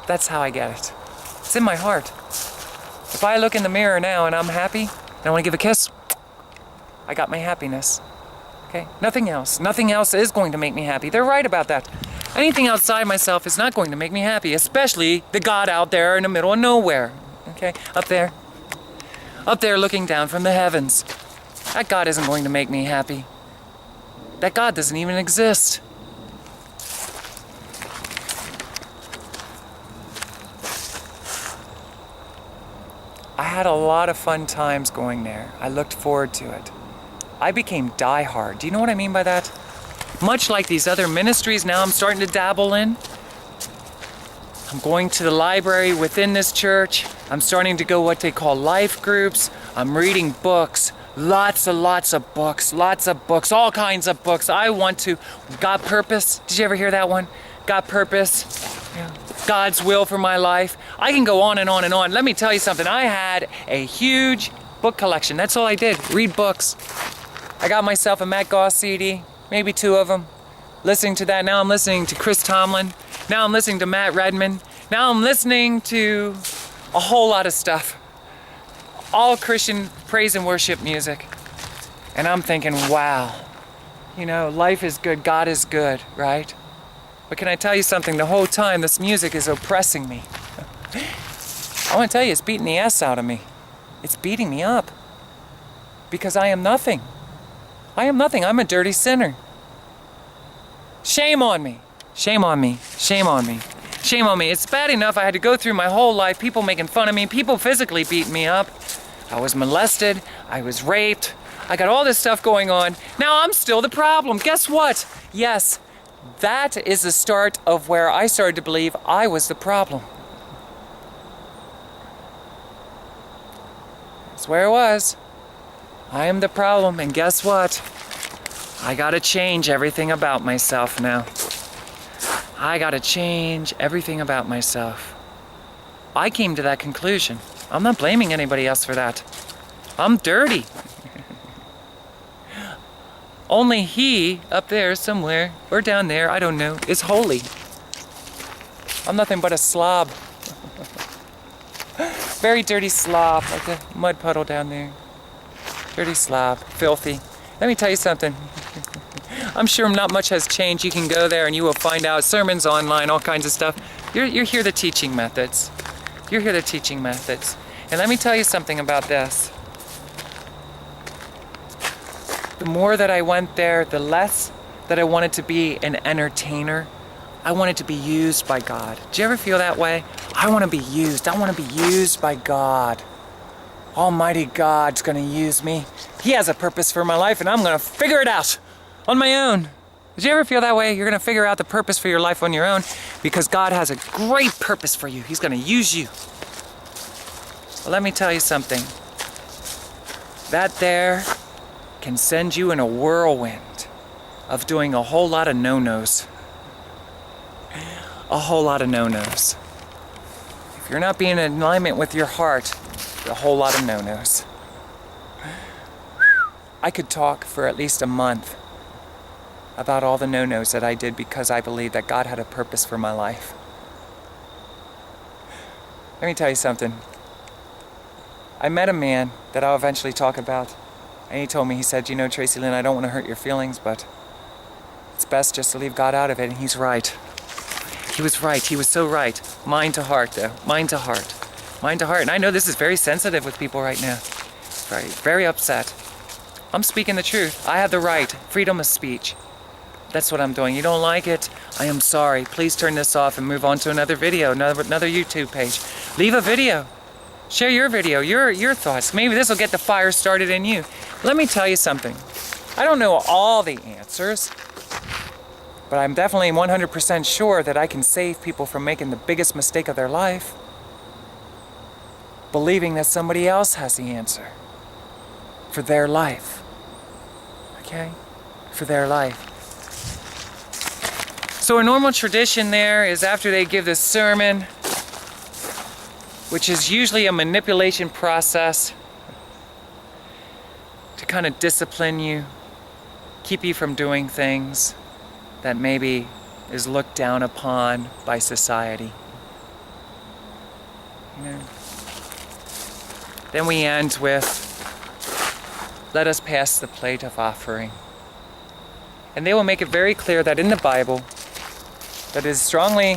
That's how I get it. It's in my heart. If I look in the mirror now and I'm happy, and I want to give a kiss, I got my happiness. Okay? Nothing else. Nothing else is going to make me happy. They're right about that. Anything outside myself is not going to make me happy, especially the God out there in the middle of nowhere. Okay? Up there. Up there looking down from the heavens. That God isn't going to make me happy. That God doesn't even exist. I had a lot of fun times going there. I looked forward to it. I became diehard. Do you know what I mean by that? Much like these other ministries now I'm starting to dabble in. I'm going to the library within this church. I'm starting to go what they call life groups. I'm reading books. Lots of books. All kinds of books. I want to. God Purpose. Did you ever hear that one? God Purpose. Yeah. God's will for my life. I can go on and on and on. Let me tell you something. I had a huge book collection. That's all I did. Read books. I got myself a Matt Goss CD. Maybe 2 of them. Listening to that. Now I'm listening to Chris Tomlin. Now I'm listening to Matt Redman. Now I'm listening to a whole lot of stuff. All Christian praise and worship music. And I'm thinking, wow. You know, life is good. God is good, right? But can I tell you something? The whole time this music is oppressing me. I want to tell you, it's beating the ass out of me. It's beating me up. Because I am nothing. I am nothing. I'm a dirty sinner. Shame on me. Shame on me. Shame on me. Shame on me. It's bad enough I had to go through my whole life, people making fun of me, people physically beating me up. I was molested. I was raped. I got all this stuff going on. Now I'm still the problem. Guess what? Yes, that is the start of where I started to believe I was the problem. That's where it was. I am the problem, and guess what? I gotta change everything about myself now. I gotta change everything about myself. I came to that conclusion. I'm not blaming anybody else for that. I'm dirty. Only He, up there somewhere, or down there, I don't know, is holy. I'm nothing but a slob. Very dirty slob, like a mud puddle down there. Dirty slob, filthy. Let me tell you something. I'm sure not much has changed. You can go there and you will find out sermons online, all kinds of stuff. You're here the teaching methods. You're here the teaching methods. And let me tell you something about this. The more that I went there, the less that I wanted to be an entertainer. I wanted to be used by God. Do you ever feel that way? I want to be used. I want to be used by God. Almighty God's going to use me. He has a purpose for my life and I'm going to figure it out on my own. Did you ever feel that way? You're going to figure out the purpose for your life on your own because God has a great purpose for you. He's going to use you. Well, let me tell you something. That there can send you in a whirlwind of doing a whole lot of no-nos. A whole lot of no-nos. If you're not being in alignment with your heart, a whole lot of no-nos. I could talk for at least a month about all the no-nos that I did because I believed that God had a purpose for my life. Let me tell you something. I met a man that I'll eventually talk about, and he told me, he said, you know, Tracilyn, I don't want to hurt your feelings, but it's best just to leave God out of it, and he's right. He was right. He was so right. Mind to heart, though. Mind to heart. Mind to heart. And I know this is very sensitive with people right now. Very, very upset. I'm speaking the truth. I have the right. Freedom of speech. That's what I'm doing. You don't like it? I am sorry. Please turn this off and move on to another video, another YouTube page. Leave a video. Share your video, your thoughts. Maybe this will get the fire started in you. Let me tell you something. I don't know all the answers, but I'm definitely 100% sure that I can save people from making the biggest mistake of their life. Believing that somebody else has the answer for their life. Okay? For their life. So a normal tradition there is after they give this sermon, which is usually a manipulation process to kind of discipline you, keep you from doing things that maybe is looked down upon by society. You know? Then we end with, let us pass the plate of offering. And they will make it very clear that in the Bible, that is strongly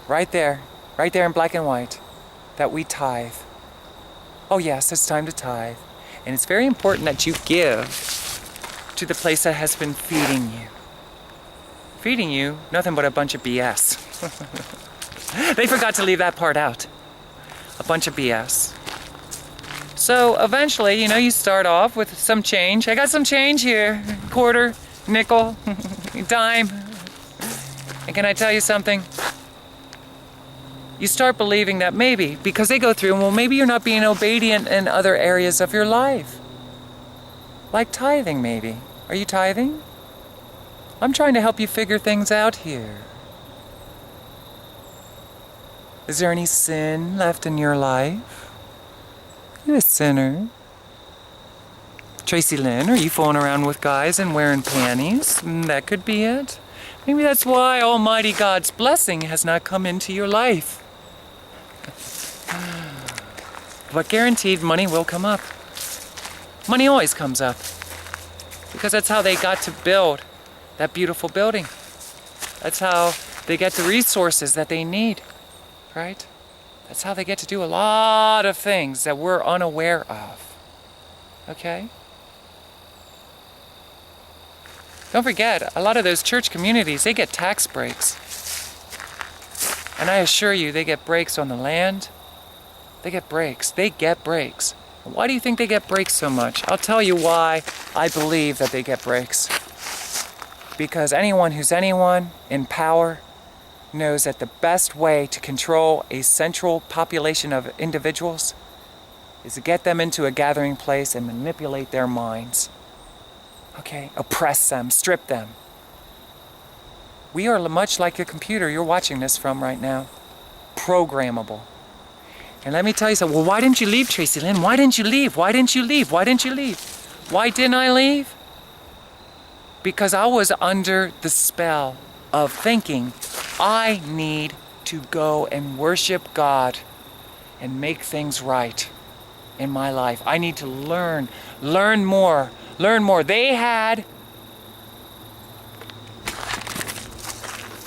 right there in black and white, that we tithe. Oh yes, it's time to tithe. And it's very important that you give to the place that has been feeding you. Feeding you nothing but a bunch of BS. They forgot to leave that part out. A bunch of BS. So eventually, you know, you start off with some change. I got some change here. Quarter, nickel, dime. And can I tell you something? You start believing that maybe, because they go through, well, maybe you're not being obedient in other areas of your life. Like tithing, maybe. Are you tithing? I'm trying to help you figure things out here. Is there any sin left in your life? You're a sinner. Tracilyn, are you fooling around with guys and wearing panties? That could be it. Maybe that's why Almighty God's blessing has not come into your life. But guaranteed money will come up. Money always comes up. Because that's how they got to build that beautiful building. That's how they get the resources that they need, right? That's how they get to do a lot of things that we're unaware of. Okay? Don't forget, a lot of those church communities, they get tax breaks. And I assure you, they get breaks on the land. They get breaks. They get breaks. Why do you think they get breaks so much? I'll tell you why I believe that they get breaks. Because anyone who's anyone in power knows that the best way to control a central population of individuals is to get them into a gathering place and manipulate their minds. Okay? Oppress them, strip them. We are much like a computer you're watching this from right now. Programmable. And let me tell you something. Well, why didn't you leave, Tracilyn? Why didn't you leave? Why didn't you leave? Why didn't you leave? Why didn't I leave? because I was under the spell of thinking I need to go and worship God and make things right in my life. I need to learn more. They had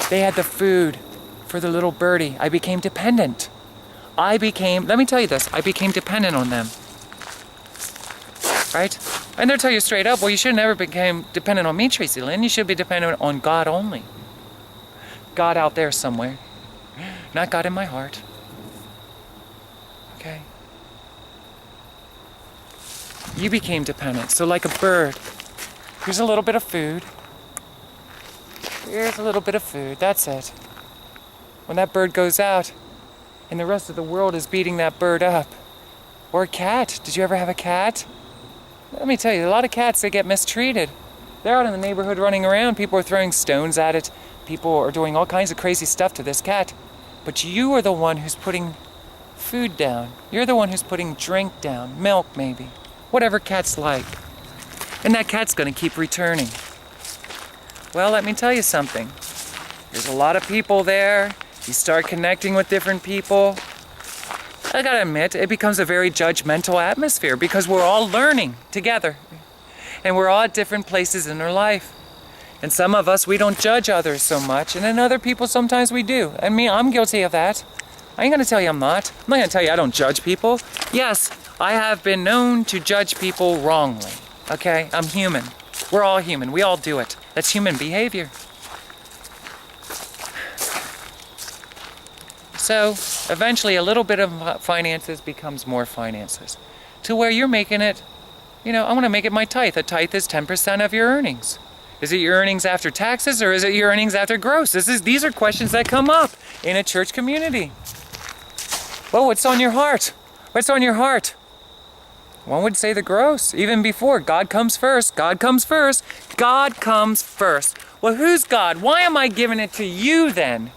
the food for the little birdie. I became dependent. Let me tell you this, I became dependent on them. Right? And they'll tell you straight up, well, you should never become dependent on me, Tracilyn. You should be dependent on God only. God out there somewhere. Not God in my heart. Okay? You became dependent. So like a bird, here's a little bit of food. Here's a little bit of food. That's it. When that bird goes out and the rest of the world is beating that bird up. Or a cat. Did you ever have a cat? Let me tell you, a lot of cats, they get mistreated. They're out in the neighborhood running around. People are throwing stones at it. People are doing all kinds of crazy stuff to this cat. But you are the one who's putting food down. You're the one who's putting drink down. Milk, maybe. Whatever cats like. And that cat's going to keep returning. Well, let me tell you something. There's a lot of people there. You start connecting with different people. I gotta admit, it becomes a very judgmental atmosphere because we're all learning together. And we're all at different places in our life. And some of us, we don't judge others so much. And then other people, sometimes we do. And me, I'm guilty of that. I ain't gonna tell you I'm not. I'm not gonna tell you I don't judge people. Yes, I have been known to judge people wrongly. Okay? I'm human. We're all human. We all do it. That's human behavior. So, eventually a little bit of finances becomes more finances. To where you're making it, I want to make it my tithe. A tithe is 10% of your earnings. Is it your earnings after taxes or is it your earnings after gross? These are questions that come up in a church community. Well, what's on your heart? What's on your heart? One would say the gross, even before. God comes first. God comes first. God comes first. Well, who's God? Why am I giving it to you then?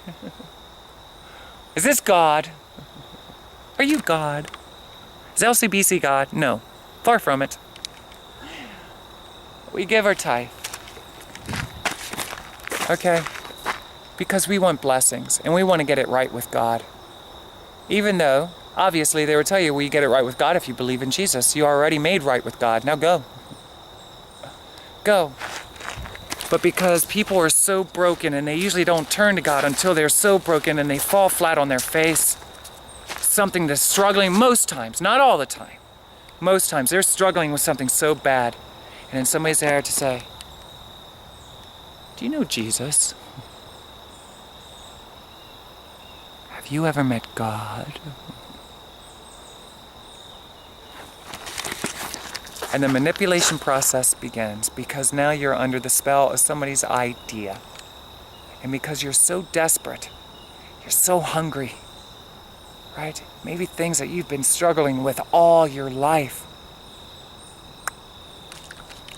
Is this God? Are you God? Is LCBC God? No. Far from it. We give our tithe. Okay? Because we want blessings, and we want to get it right with God. Even though, obviously, they will tell you, well, you get it right with God if you believe in Jesus. You are already made right with God. Now go. Go. But because people are so broken and they usually don't turn to God until they're so broken and they fall flat on their face, something that's struggling most times, not all the time, most times they're struggling with something so bad. And then somebody's there to say, do you know Jesus? Have you ever met God? And the manipulation process begins because now you're under the spell of somebody's idea. And because you're so desperate, you're so hungry, right? Maybe things that you've been struggling with all your life.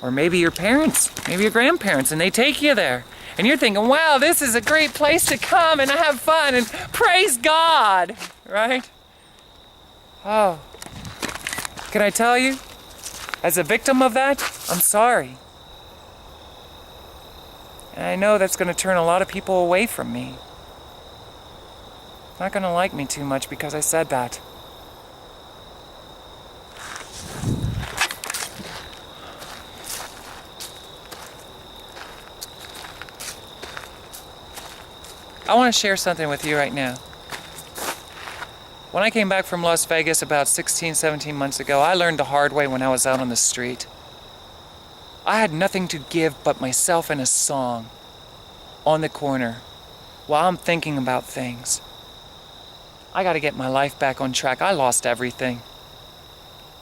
Or maybe your parents, maybe your grandparents, and they take you there. And you're thinking, wow, this is a great place to come and have fun and praise God, right? Oh, can I tell you? As a victim of that, I'm sorry. And I know that's going to turn a lot of people away from me. Not going to like me too much because I said that. I want to share something with you right now. When I came back from Las Vegas about 16, 17 months ago, I learned the hard way when I was out on the street. I had nothing to give but myself and a song on the corner while I'm thinking about things. I got to get my life back on track. I lost everything.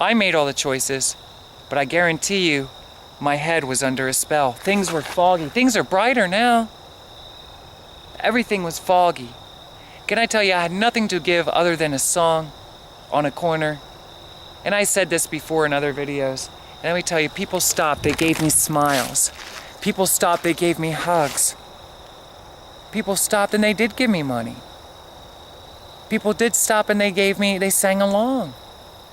I made all the choices, but I guarantee you, my head was under a spell. Things were foggy. Things are brighter now. Everything was foggy. Can I tell you, I had nothing to give other than a song on a corner. And I said this before in other videos. And let me tell you, people stopped, they gave me smiles. People stopped, they gave me hugs. People stopped and they did give me money. People did stop and they sang along.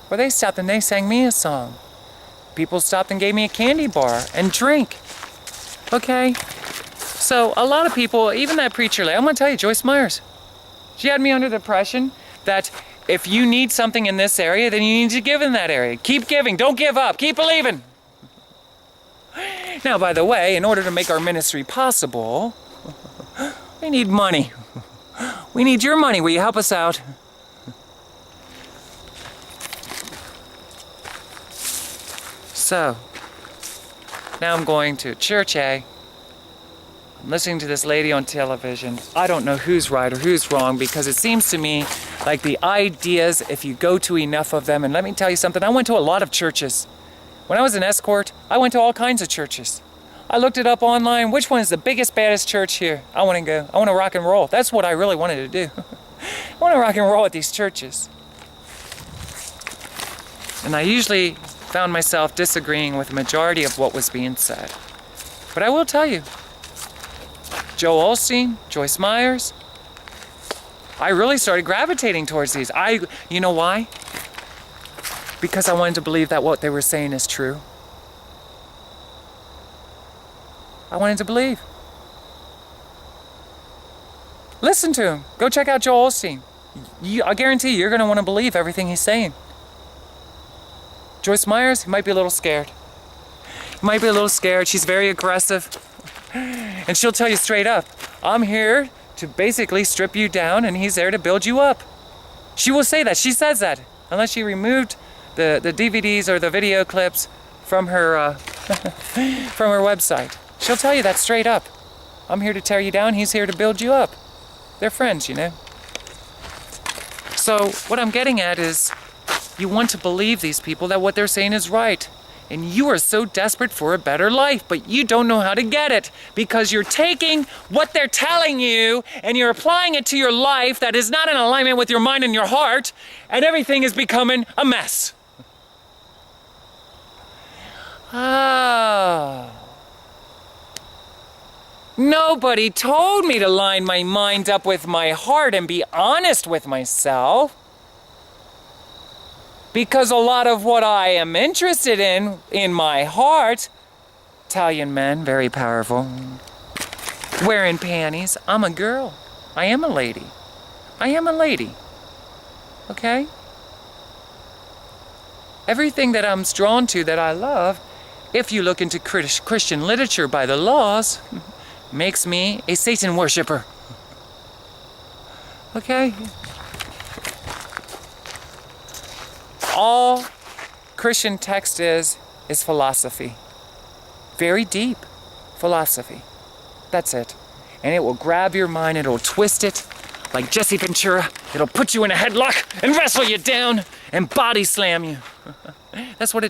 Or they stopped and they sang me a song. People stopped and gave me a candy bar and drink. Okay? So a lot of people, even that preacher lady, I'm gonna tell you, Joyce Myers, she had me under the impression that if you need something in this area, then you need to give in that area. Keep giving, don't give up, keep believing. Now, by the way, in order to make our ministry possible, we need money. We need your money. Will you help us out? So, now I'm going to church A. I'm listening to this lady on television. I don't know who's right or who's wrong, because it seems to me like the ideas, if you go to enough of them, and let me tell you something, I went to a lot of churches. When I was an escort, I went to all kinds of churches. I looked it up online. Which one is the biggest, baddest church here? I want to go. I want to rock and roll. That's what I really wanted to do. I want to rock and roll at these churches. And I usually found myself disagreeing with the majority of what was being said. But I will tell you, Joel Osteen, Joyce Myers, I really started gravitating towards these. You know why? Because I wanted to believe that what they were saying is true. I wanted to believe. Listen to him. Go check out Joel Osteen. I guarantee you're going to want to believe everything he's saying. Joyce Myers, he might be a little scared. He might be a little scared. She's very aggressive. And she'll tell you straight up, I'm here to basically strip you down, and he's there to build you up. She will say that. She says that. Unless she removed the DVDs or the video clips from her from her website. She'll tell you that straight up. I'm here to tear you down. He's here to build you up. They're friends, you know. So what I'm getting at is, you want to believe these people that what they're saying is right. And you are so desperate for a better life, but you don't know how to get it, because you're taking what they're telling you and you're applying it to your life that is not in alignment with your mind and your heart, and everything is becoming a mess. Oh. Nobody told me to line my mind up with my heart and be honest with myself. Because a lot of what I am interested in my heart, Italian men, very powerful, wearing panties. I'm a girl. I am a lady. I am a lady. Okay? Everything that I'm drawn to, that I love, if you look into Christian literature by the laws, makes me a Satan worshiper. Okay? All Christian text is philosophy. Very deep philosophy. That's it. And it will grab your mind, it'll twist it like Jesse Ventura. It'll put you in a headlock and wrestle you down and body slam you. That's what it does.